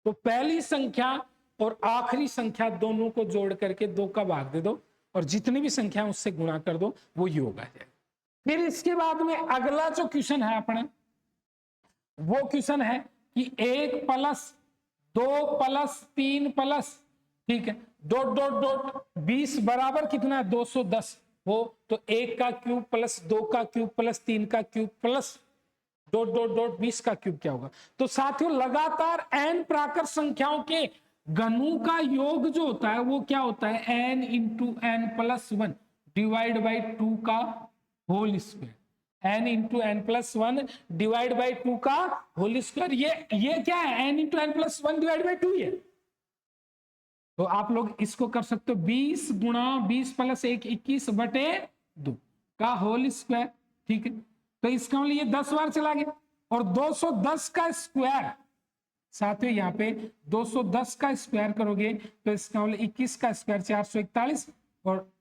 तो पहली संख्या और आखिरी संख्या दोनों को जोड़ करके 2 का भाग दे दो, और जितनी भी संख्या उससे गुणा कर दो, वो योग आ जाएगा। फिर इसके बाद में अगला जो क्वेश्चन है अपना, वो क्वेश्चन है कि 1 + 2 + 3 +, ठीक है, डॉट डॉट डॉट 20 बराबर कितना है, 210 हो, तो 1 का क्यूब प्लस 2 का क्यूब प्लस 3 का cube plus dot dot dot 20 का क्यूब क्या होगा। तो साथियों लगातार n प्राकृत संख्याओं के घनों का योग जो होता है वो क्या होता है, n × n + 1 डिवाइड बाई 2 का whole square, n × n + 1 divide by 2 का होल स्क्वायर। ये क्या है, n × n + 1 डिवाइड बाई 2 है। तो आप लोग इसको कर सकते हो 20 × 20 + 1 21/2 का होल स्क्वायर, ठीक है। तो इसका मतलब ये 10 बार चला गया, और 210 का स्क्वायर, साथियों यहाँ पे 210 का स्क्वायर करोगे तो इसका मतलब 21 का स्क्वायर 441, और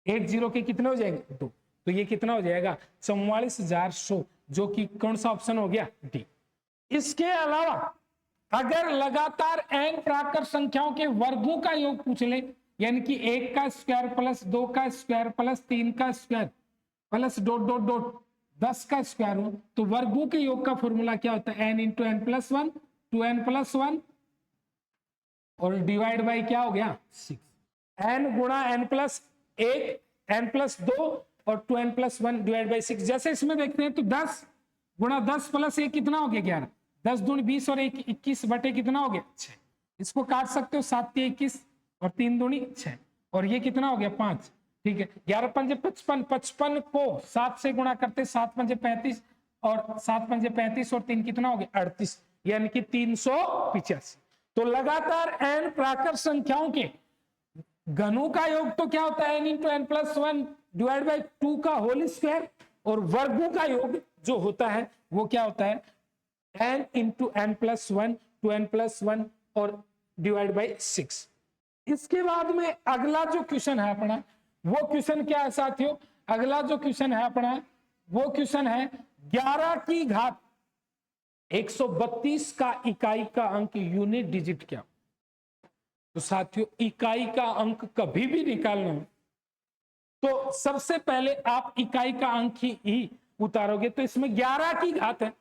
80 के कितने हो जाएंगे, 2, तो ये कितना हो जाएगा, 44,100, जो कि कौन सा ऑप्शन हो गया, डी। इसके अलावा अगर लगातार n प्राकृत संख्याओं के वर्गों का योग पूछ ले, यानी कि 1 का स्क्वायर प्लस 2 का स्क्वायर प्लस 3 का square plus dot dot dot 10 का स्क्वायर हो, तो वर्गों के योग का फॉर्मूला क्या होता है, n × n + 1 2n + 1 और डिवाइड बाई क्या हो गया, 6, n × n + 1 n + 2 और 2n + 1 डिवाइड बाई 6। जैसे इसमें देखते हैं तो 10 × 10 + 1 कितना हो गया, 11, 10 दूनी 20 और 1 21 बटे कितना हो गया, 6। इसको काट सकते हो, 7 × 21 और 3 दूनी 6, और ये कितना हो गया, 5, ठीक है। 11 × 5 = 55, 55 को 7 से गुणा करते 7 × 5 = 35 और 7 × 5 = 35 और 3 कितना हो गया, 38, यानी कि 385। तो लगातार n प्राकृत संख्याओं के घनों का योग तो क्या होता है, n × n + 1 डिवाइड बाई 2 का होल स्क्वायर, और वर्गों का योग जो होता है वो क्या होता है, n × n + 1 2n + 1 और डिवाइड बाई 6। इसके बाद में अगला जो क्वेश्चन है अपना, वो क्वेश्चन क्या है साथियों, अगला जो क्वेश्चन है अपना वो क्वेश्चन है 11 की घात 132 का इकाई का अंक यूनिट डिजिट क्या। तो साथियों इकाई का अंक कभी भी निकालना हो तो सबसे पहले आप इकाई का अंक ही उतारोगे। तो इसमें 11 की घात है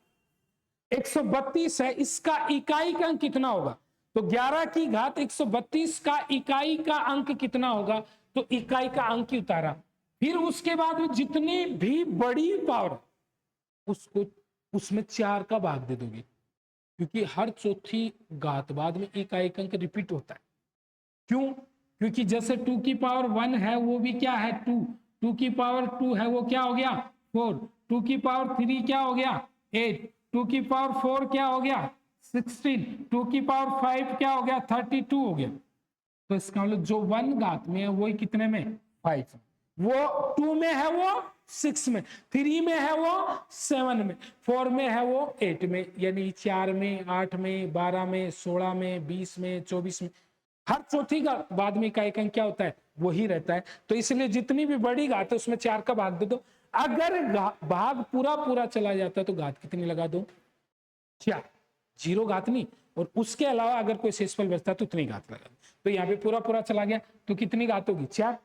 132 है, इसका इकाई का अंक कितना होगा, तो तो 11 की घात 132 का इकाई का अंक कितना होगा, तो इकाई का अंक ही उतारा। फिर उसके बाद में जितनी भी बड़ी पावर उसको उसमें 4 का भाग दे दोगे, क्योंकि हर चौथी घात बाद में इकाई का अंक रिपीट होता है। क्यों? क्योंकि जैसे 2 की पावर 1 है वो भी क्या है 2, 2 की पावर 2 है वो क्या हो गया 4, 2 की पावर 3 क्या हो गया 8, 2 की पावर 4 क्या हो गया 16, 2 की पावर 5 क्या हो गया 32 हो गया। तो इसका मतलब जो 1 घात में है वो कितने में 5, वो 2 में है वो 6 में, 3 में है वो 7 में, 4 में है वो 8 में, यानी 4 में 8 में 12 में 16 में 20 में 24 में, हर चौथी का बाद में इकाई का अंक क्या होता है वही रहता है। तो इसलिए जितनी भी बड़ी घात है उसमें 4 का भाग दे दो। अगर भाग पूरा पूरा चला जाता है तो घात कितनी लगा दो 4, 0 घात नहीं, और उसके अलावा अगर कोई शेषफल बचता है तो उतनी घात लगा दो। तो यहाँ पे पूरा पूरा चला गया तो कितनी घात होगी 4,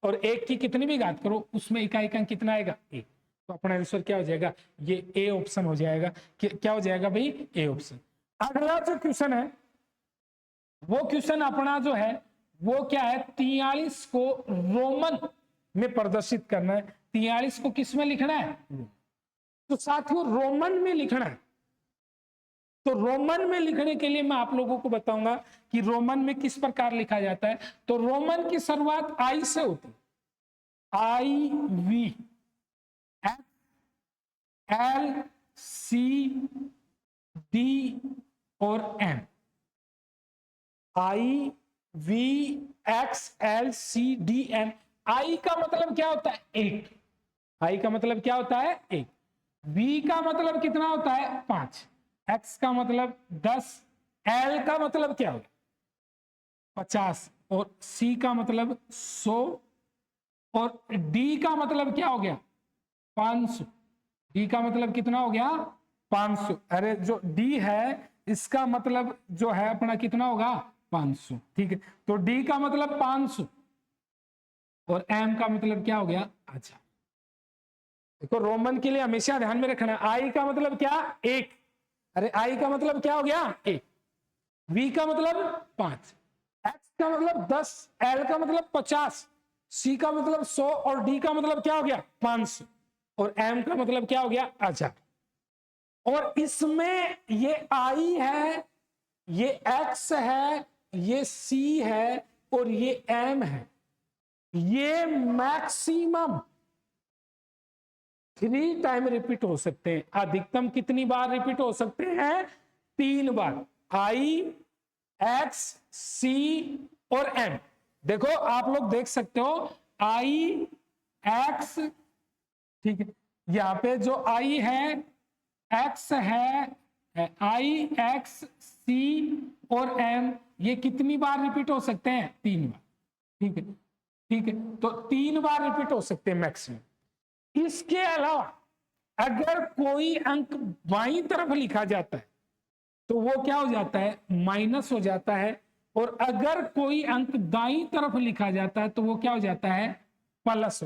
और 1 की कितनी भी घात करो उसमें इकाई का अंक कितना आएगा 1। तो अपना आंसर क्या हो जाएगा, ये ए ऑप्शन हो जाएगा। क्या हो जाएगा भाई ए ऑप्शन। अगला जो क्वेश्चन है वो क्वेश्चन अपना जो है वो क्या है 43 को रोमन में प्रदर्शित करना है। 43 को किस में लिखना है, तो साथियों रोमन में लिखना है। तो रोमन में लिखने के लिए मैं आप लोगों को बताऊंगा कि रोमन में किस प्रकार लिखा जाता है। तो रोमन की शुरुआत आई से होती, I V F L C D और M, I V X L C D M. I का मतलब क्या होता है 1, आई का मतलब क्या होता है 1, वी का मतलब कितना होता है 5, एक्स का मतलब 10, एल का मतलब क्या होगा 50, और सी का मतलब 100, और डी का मतलब क्या हो गया 500। डी का मतलब कितना हो गया 500। अरे जो डी है इसका मतलब जो है अपना कितना होगा 500, ठीक है। तो डी का मतलब 500 और एम का मतलब क्या हो गया। अच्छा देखो रोमन के लिए हमेशा ध्यान में रखना, आई का मतलब क्या 1, अरे आई का मतलब क्या हो गया 1, वी का मतलब 5, एक्स का मतलब 10, एल का मतलब 50, सी का मतलब 100 और डी का मतलब क्या हो गया 500 और एम का मतलब क्या हो गया 1000। और इसमें ये आई है, ये एक्स है, ये सी है और ये एम है, ये मैक्सिमम 3 टाइम रिपीट हो सकते हैं। अधिकतम कितनी बार रिपीट हो सकते हैं 3 बार, आई एक्स सी और एम। देखो आप लोग देख सकते हो आई एक्स, ठीक है, यहां पे जो आई है एक्स है, आई एक्स सी और एम, ये कितनी बार रिपीट हो सकते हैं 3 बार, ठीक है, ठीक है। तो 3 बार रिपीट हो सकते हैं मैक्सिमम। इसके अलावा अगर कोई अंक बाईं तरफ लिखा जाता है तो वो क्या हो जाता है माइनस हो जाता है, और अगर कोई अंक दाईं तरफ लिखा जाता है तो वो क्या हो जाता है प्लस।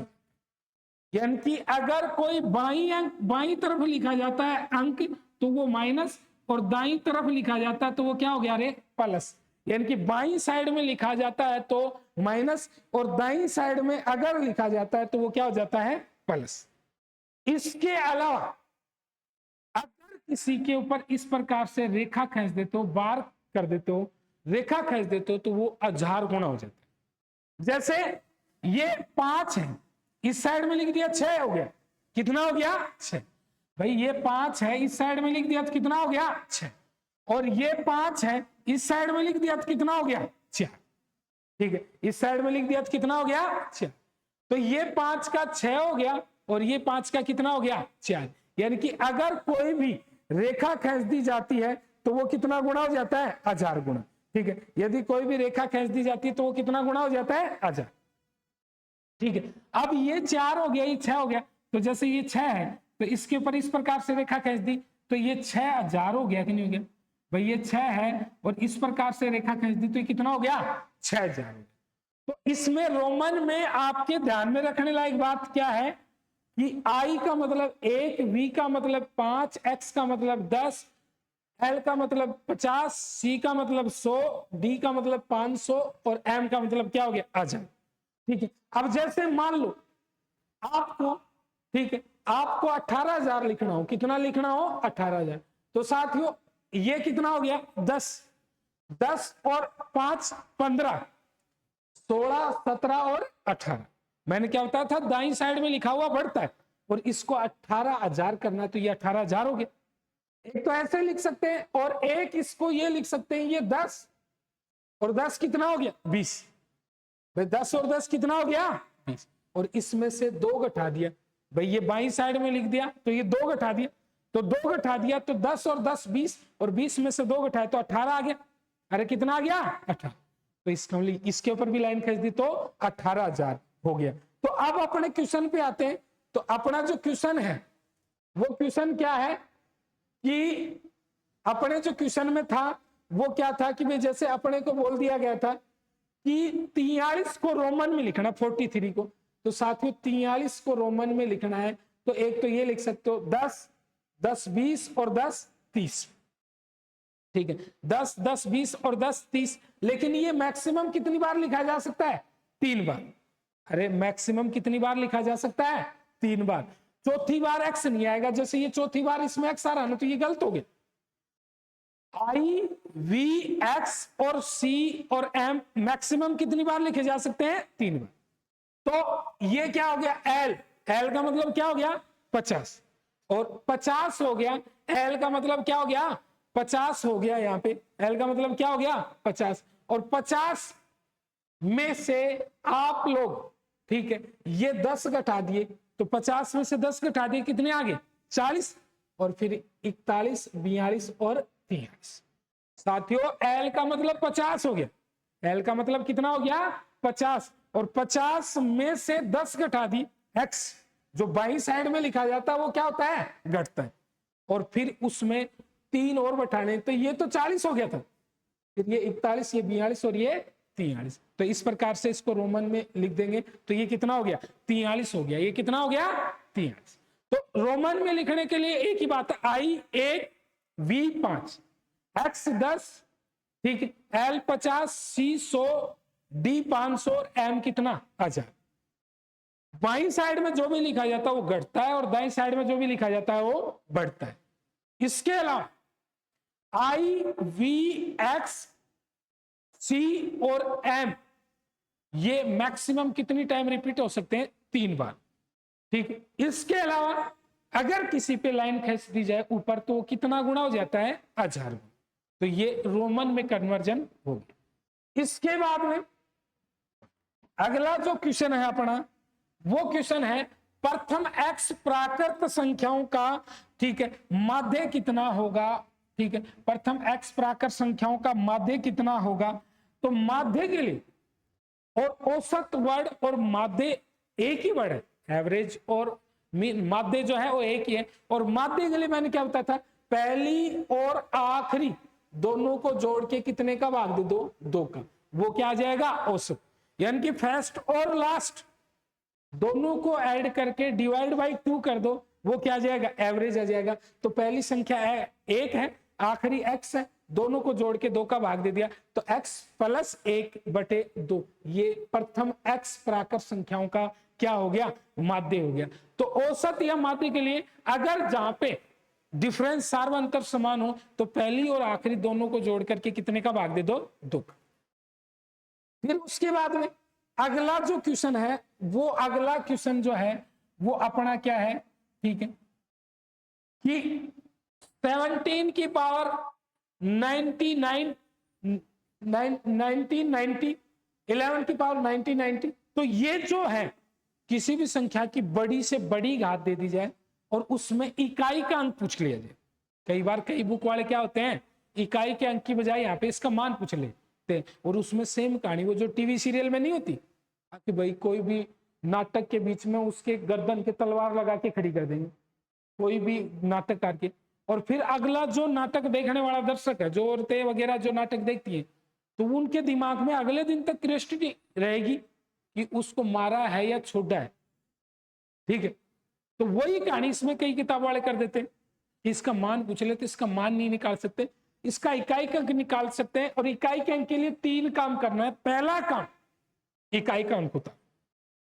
यानी कि अगर कोई बाईं तरफ लिखा जाता है अंक तो वो माइनस, और दाईं तरफ लिखा जाता है तो वो क्या हो गया रे प्लस। यानी कि बाईं साइड में लिखा जाता है तो माइनस, और दाईं साइड में अगर लिखा जाता है तो वो क्या हो जाता है प्लस। इसके अलावा अगर किसी के ऊपर इस प्रकार से रेखा खींच देते हो, बार कर देते हो, रेखा खींच देते हो, तो वो 1000 गुना हो जाता है। जैसे ये 5 है, इस साइड में लिख दिया 6 हो गया, कितना हो गया 6। भाई ये 5 है, इस साइड में लिख दिया तो कितना हो गया 6, और ये 5 है, इस साइड में लिख दिया तो कितना हो गया 4, ठीक है, इस साइड में लिख दिया तो कितना हो गया 4। तो ये 5 का 6 हो गया और ये 5 का कितना हो गया 4। यानी कि अगर कोई भी रेखा खींच दी जाती है तो वो कितना गुना हो जाता है 1000 गुना, ठीक है। यदि कोई भी रेखा खींच दी जाती है तो वो कितना गुना हो जाता है 1000, ठीक है। अब ये 4 हो गया, ये 6 हो गया, तो जैसे ये 6 है तो इसके ऊपर इस प्रकार से रेखा खींच दी तो ये 6000 हो गया कि नहीं हो गया। भाई ये 6 है और इस प्रकार से रेखा खींच दी तो ये कितना हो गया 6000 हो गया। तो इसमें रोमन में आपके ध्यान में रखने लायक बात क्या है कि आई का मतलब 1, वी का मतलब 5, एक्स का मतलब 10, एल का मतलब 50, सी का मतलब 100, डी का मतलब 500 और एम का मतलब क्या हो गया 1000। ठीक है, अब जैसे मान लो आपको, ठीक है, आपको 18,000 लिखना हो, कितना लिखना हो 18,000, तो साथियों ये कितना हो गया 10, 10 और 5 15, 16 17 और 18। मैंने क्या बताया था, दाईं साइड में लिखा हुआ बढ़ता है और इसको 18,000 करना है, तो ये 18,000 हो गया। एक तो ऐसे लिख सकते हैं और एक इसको ये लिख सकते हैं, ये 10 और 10 कितना हो गया 20। भाई 10 और 10 कितना हो गया 20, और इसमें से 2 घटा दिया। भाई ये बाईं साइड में लिख दिया तो ये 2 घटा दिया, तो 2 घटा दिया तो 10 और 10 20, और 20 में से 2 घटाए तो 18 आ गया। अरे कितना आ गया 18, तो इसके ऊपर भी लाइन खींच दी तो 18,000 हो गया। तो अब अपने क्वेश्चन पे आते हैं। तो अपना जो क्वेश्चन है वो क्वेश्चन क्या है कि अपने जो क्वेश्चन में था वो क्या था कि भाई जैसे अपने को बोल दिया गया था कि 43 को रोमन में लिखना, 43 को, तो साथियों 43 को रोमन में लिखना है तो एक तो ये लिख सकते हो 10 10 20 और 10 30। ठीक है, 10 10 20 और 10 30, लेकिन ये मैक्सिमम कितनी बार लिखा जा सकता है 3 बार। अरे मैक्सिमम कितनी बार लिखा जा सकता है 3 बार। चौथी बार एक्स नहीं आएगा, जैसे ये चौथी बार इसमें एक्स आ रहा ना तो ये गलत हो गया। आई वी एक्स और सी और एम मैक्सिमम कितनी बार लिखे जा सकते हैं 3 बार। तो ये क्या हो गया एल, एल का मतलब क्या हो गया 50, और 50 हो गया, एल का मतलब क्या हो गया 50 हो गया, यहाँ पे एल का मतलब क्या हो गया 50, और 50 में से आप लोग, ठीक है, ये 10 घटा दिए तो 50 में से 10 घटा दिए कितने आ गए 40, और फिर 41 42 और 43। साथियों एल का मतलब 50 हो गया, एल का मतलब कितना हो गया 50, और 50 में से 10 घटा दी, एक्स जो बाई साइड में लिखा जाता है वो क्या होता है घटता है, और फिर उसमें 3 और बैठाने, तो ये तो 40 हो गया था, फिर ये 41 ये 42 और ये 43। तो इस प्रकार से इसको रोमन में लिख देंगे तो ये कितना हो गया 43 हो गया, ये कितना हो गया 43। तो रोमन में लिखने के लिए एक ही बात है, आई 1 वी 5 एक्स 10, ठीक है, एल 50 सी 100 डी 500 और एम कितना 1000। बाई साइड में जो भी लिखा जाता है वो घटता है और दाई साइड में जो भी लिखा जाता है वो बढ़ता है। इसके अलावा आई वी एक्स सी और एम ये मैक्सिमम कितनी टाइम रिपीट हो सकते हैं 3 बार। ठीक है, इसके अलावा अगर किसी पे लाइन खींच दी जाए ऊपर तो कितना गुना हो जाता है 1000 गुना। तो ये रोमन में कन्वर्जन होगी। इसके बाद में अगला जो क्वेश्चन है अपना वो क्वेश्चन है प्रथम एक्स प्राकृत संख्याओं का, ठीक है, माध्य कितना होगा। ठीक है, प्रथम एक्स प्राकृत संख्याओं का माध्य कितना होगा। तो माध्य के लिए और औसत वर्ड और माध्य एक ही वर्ड है, एवरेज और माध्य जो है वो एक ही है, और माध्य के लिए मैंने क्या बताया था पहली और आखिरी दोनों को जोड़ के कितने का भाग दे दो 2 का, वो क्या आ जाएगा औसत, यानी कि फर्स्ट और लास्ट दोनों को ऐड करके डिवाइड बाई 2 कर दो, वो क्या आ जाएगा एवरेज आ जाएगा। तो पहली संख्या है 1 है, आखिरी x है, दोनों को जोड़ के 2 का भाग दे दिया तो x प्लस 1/2, ये प्रथम x प्राकृत संख्याओं का क्या हो गया माध्य हो गया। तो औसत या माध्य के लिए अगर जहां पे डिफरेंस सार्वंतर समान हो तो पहली और आखिरी दोनों को जोड़ करके कितने का भाग दे दो 2 का। फिर उसके बाद में अगला जो क्वेश्चन है वो अगला क्वेश्चन जो है वो अपना क्या है, ठीक है, कि 17 की पावर 99 1990 11 की पावर 1990। तो ये जो है किसी भी संख्या की बड़ी से बड़ी घात दे दी जाए और उसमें इकाई का अंक पूछ लिया जाए। कई बार कई बुक वाले क्या होते हैं इकाई के अंक की बजाय यहाँ पे इसका मान पूछ लेते हैं, और उसमें सेम कहानी वो जो टीवी सीरियल में नहीं होती कि भाई कोई भी नाटक के बीच में उसके गर्दन के तलवार लगा के खड़ी कर देंगे कोई भी नाटक करके, और फिर अगला जो नाटक देखने वाला दर्शक है जो औरतें वगैरह जो नाटक देखती है तो उनके दिमाग में अगले दिन तक क्यूरियोसिटी रहेगी कि उसको मारा है या छोड़ा है। ठीक है, तो वही कहानी इसमें कई किताब वाले कर देते हैं। कि इसका मान पूछ ले तो इसका मान नहीं निकाल सकते, इसका इकाई का अंक निकाल सकते हैं। और इकाई के अंक के लिए 3 काम करना है। पहला काम इकाई का अंक होता है।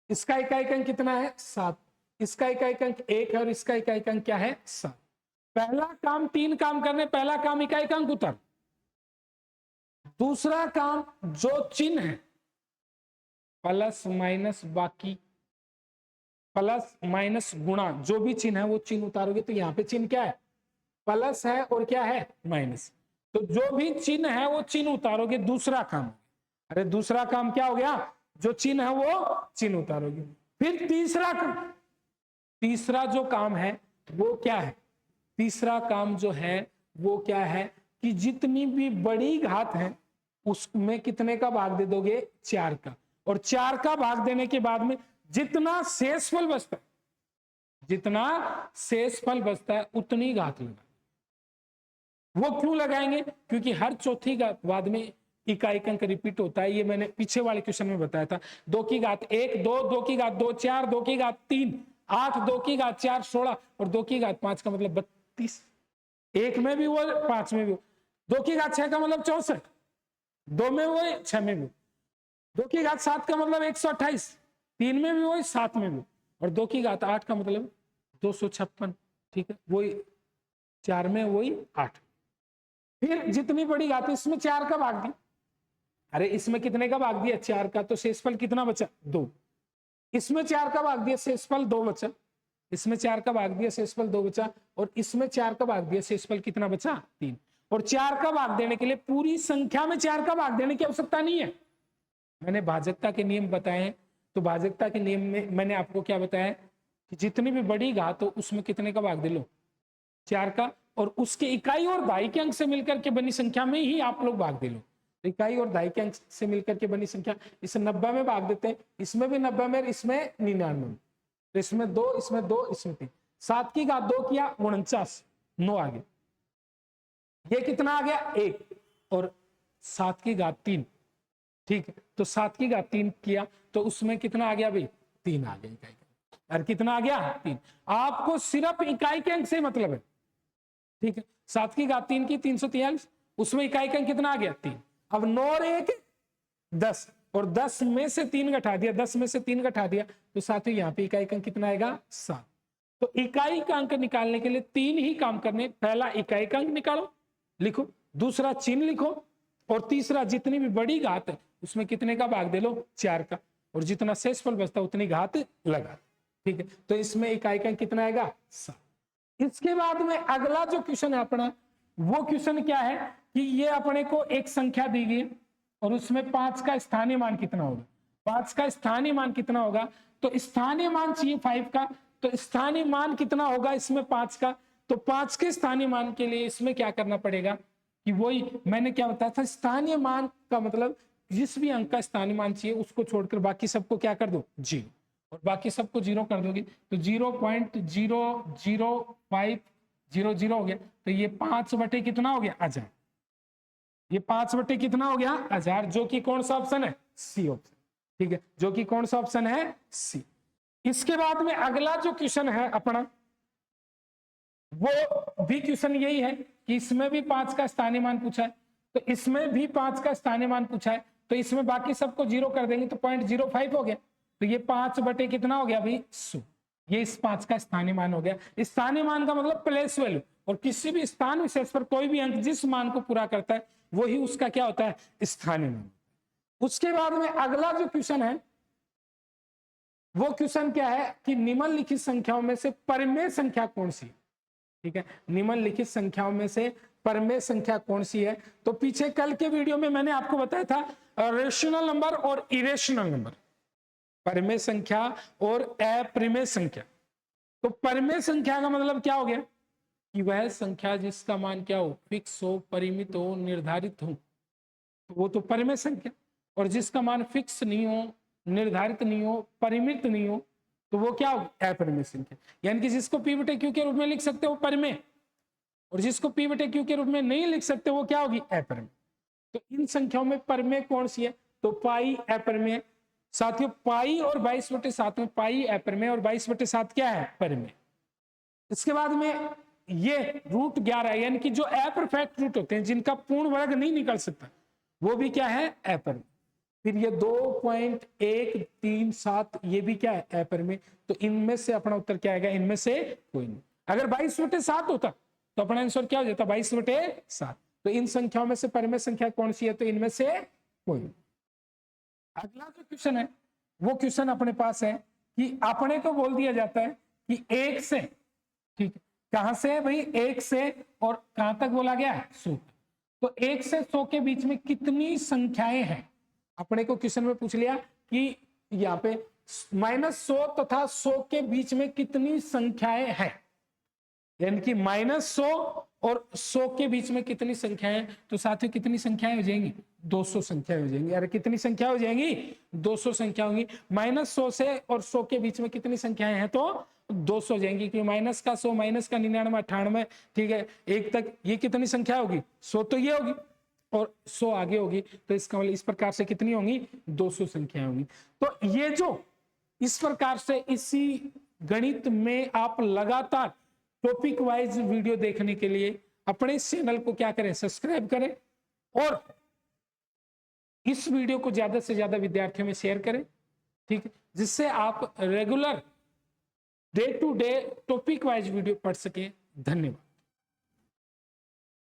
इसका इकाई का अंक कितना है 7, इसका इकाई का अंक 1 है और इसका इकाई का अंक क्या है 7। पहला काम 3 काम करने, पहला काम इकाई का अंक उतर, दूसरा काम जो चिन्ह है प्लस माइनस, बाकी प्लस माइनस गुणा, जो भी चिन्ह है वो चिन्ह उतारोगे। तो यहाँ पे चिन्ह क्या है प्लस है और क्या है माइनस, तो जो भी चिन्ह है वो चिन्ह उतारोगे। दूसरा काम, अरे दूसरा काम क्या हो गया, जो चिन्ह है वो चिन्ह उतारोगे। फिर तीसरा काम, तीसरा जो काम है वो क्या है, तीसरा काम जो है वो क्या है कि जितनी भी बड़ी घात है उसमें कितने का भाग दे दोगे 4 का, और 4 का भाग देने के बाद में जितना शेषफल बचता है, जितना शेषफल बचता है उतनी घात लगा। वो क्यों लगाएंगे, क्योंकि हर चौथी घात बाद में इकाई का अंक रिपीट होता है। ये मैंने पीछे वाले क्वेश्चन में बताया था। 2 की घात 1, 2, 2 की घात 2, 4, 2 की घात 3, 8, 2 की घात 4, 16 और 2 की घात 5 का मतलब 32। 1 में भी वो 5 में भी वो। 2 की घात 6 का मतलब 64, 2 में वो 6 में भी, 2 की घात 7 का मतलब 128, 3 में भी वही 7 में भी, और 2 की घात 8 का मतलब 256। ठीक है, वही 4 में वही 8। फिर जितनी बड़ी घात इसमें 4 का भाग दी, अरे इसमें कितने का भाग दिया 4 का, तो शेषफल कितना बचा 2। इसमें 4 का भाग दिया शेषफल 2 बचा, इसमें 4 का भाग दिया शेषफल 2 बचा, और इसमें 4 का भाग दिया शेषफल कितना बचा 3। और 4 का भाग देने के लिए पूरी संख्या में 4 का भाग देने की आवश्यकता नहीं है। मैंने भाजकता के नियम बताए हैं, तो भाजकता के नियम में मैंने आपको क्या बताया कि जितनी भी बड़ी घात हो उसमें कितने का भाग दे लो 4 का, और उसके इकाई और दहाई के अंक से मिलकर के बनी संख्या में ही आप लोग भाग दे लो। इकाई और दहाई के अंक से मिलकर के बनी संख्या, इसे 90 में भाग देते हैं, इसमें भी 90 में, इसमें 99, तो इसमें 2, इसमें 2, इसमें 3। 7 की घात 2 किया 49, 9 आ गया, ये कितना आ गया 1, और 7 की घात 3। ठीक है, तो 7 की घात 3 किया तो उसमें कितना आ गया भाई 3 आ गया इकाई का, और कितना आ गया 3। आपको सिर्फ इकाई के अंक से मतलब है। ठीक है, 7 की घात 3 की 343, उसमें इकाई का अंक कितना आ गया 3। अब 9 और 1 10, और 10 में से 3 घटा दिया, 10 में से 3 घटा दिया, तो साथ ही यहाँ पे इकाई का अंक कितना आएगा 7। तो इकाई का अंक निकालने के लिए 3 ही काम करने, पहला इकाई का अंक निकालो लिखो, दूसरा चिन्ह लिखो, और तीसरा जितनी भी बड़ी घात है उसमें कितने का भाग दे लो 4 का, और जितना शेषफल बचता उतनी घात लगा। ठीक है, तो इसमें इकाई का अंक कितना आएगा 7। इसके बाद में अगला जो क्वेश्चन है अपना, वो क्वेश्चन क्या है कि ये अपने को एक संख्या दी गई और उसमें 5 का स्थानीय मान कितना होगा, 5 का स्थानीय मान कितना होगा, तो स्थानीय मान चाहिए 5 का, तो स्थानीय मान कितना होगा इसमें 5 का, तो 5 के स्थानीय मान के लिए इसमें क्या करना पड़ेगा कि वही मैंने क्या बताया था, स्थानीय मान का मतलब जिस भी अंक का स्थानीय मान चाहिए उसको छोड़कर बाकी सबको क्या कर दो 0, और बाकी सबको 0 कर दोगे तो 0.00500 हो गया। तो ये 5 बटे कितना हो गया 1000, ये 5 बटे कितना हो गया 1000, जो कि कौन सा ऑप्शन है सी ऑप्शन। ठीक है, जो कि कौन सा ऑप्शन है सी। इसके बाद में अगला जो क्वेश्चन है अपना, वो भी क्वेश्चन यही है कि इसमें भी 5 का स्थानीय मान पूछा है, तो इसमें भी 5 का स्थानीय मान पूछा है, तो इसमें बाकी सबको 0 कर देंगे तो 0.05 हो गया, तो ये 5 बटे कितना हो गया भाई 100, ये इस 5 का स्थानीय मान हो गया। स्थानीय मान का मतलब प्लेस वैल्यू, और किसी भी स्थान विशेष पर कोई भी अंक जिस मान को पूरा करता है वही उसका क्या होता है स्थानीय मान। उसके बाद में अगला जो क्वेश्चन है वो क्वेश्चन क्या है कि निम्नलिखित संख्याओं में से परिमेय संख्या कौन सी है। ठीक है, निम्नलिखित संख्याओं में से परिमेय संख्या कौन सी है, तो पीछे कल के वीडियो में मैंने आपको बताया था रेशनल नंबर और इरेशनल नंबर, परिमेय संख्या और अपरिमेय संख्या। तो परिमेय संख्या का मतलब क्या हो गया कि वह संख्या जिसका मान क्या हो फिक्स हो, परिमित हो, निर्धारित हो, तो वो तो परिमेय संख्या, और जिसका मान फिक्स नहीं हो, निर्धारित नहीं हो, परिमित नहीं हो, तो वो क्या हो अपरिमेय संख्या। यानी कि जिसको पी बटे क्यू के रूप में लिख सकते हो वो परिमेय, और जिसको पी बटे क्यू के रूप में नहीं लिख सकते वो क्या होगी अपरिमेय। तो इन संख्याओं में परिमेय कौन सी है, तो पाई अपरिमेय। साथियों पाई और 22/7 में पाई अपरिमेय और 22/7 क्या है परिमेय। इसके बाद में ये रूट 11 यानी कि जो अपरफेक्ट रूट होते हैं जिनका पूर्ण वर्ग नहीं निकल सकता वो भी क्या है अपर। फिर ये 2.137 ये भी क्या है अपर में। तो इनमें से अपना उत्तर क्या आएगा, इनमें से कोई नहीं। अगर 22/7 होता तो अपना आंसर क्या हो जाता 22/7। तो इन संख्याओं में से परिमेय संख्या कौन सी है, तो इनमें से कोई नहीं। अगला जो क्वेश्चन है वो क्वेश्चन अपने पास है कि अपने को बोल दिया जाता है कि 1 से, ठीक है, कहां से है भाई, 1 से और कहां तक बोला गया है 100। तो 1 से 100 के बीच में कितनी संख्याएं हैं, अपने को क्वेश्चन में पूछ लिया कि यहाँ पे -100 तथा 100 के बीच में कितनी संख्याएं हैं, यानी कि -100 और 100 के बीच में कितनी संख्याएं। तो साथियों कितनी संख्याएं हो जाएंगी, 200 संख्याएं हो जाएंगी। अरे कितनी संख्या हो जाएंगी, 200 संख्या होंगी। -100 से और 100 के बीच में कितनी संख्याएं हैं, तो 200 हो जाएंगी, क्योंकि माइनस का 100 माइनस का 99 98, ठीक है, 1 तक ये कितनी संख्या होगी 100, तो ये होगी और 100 आगे होगी। तो इसका मतलब इस प्रकार से कितनी होंगी 200 संख्याएं होंगी। तो ये जो इस प्रकार से इसी गणित में आप लगातार टॉपिक वाइज वीडियो देखने के लिए अपने इस चैनल को क्या करें, सब्सक्राइब करें और इस वीडियो को ज्यादा से ज्यादा विद्यार्थियों में शेयर करें, ठीक है, जिससे आप regular day to day topic wise video पढ़ सकें। धन्यवाद।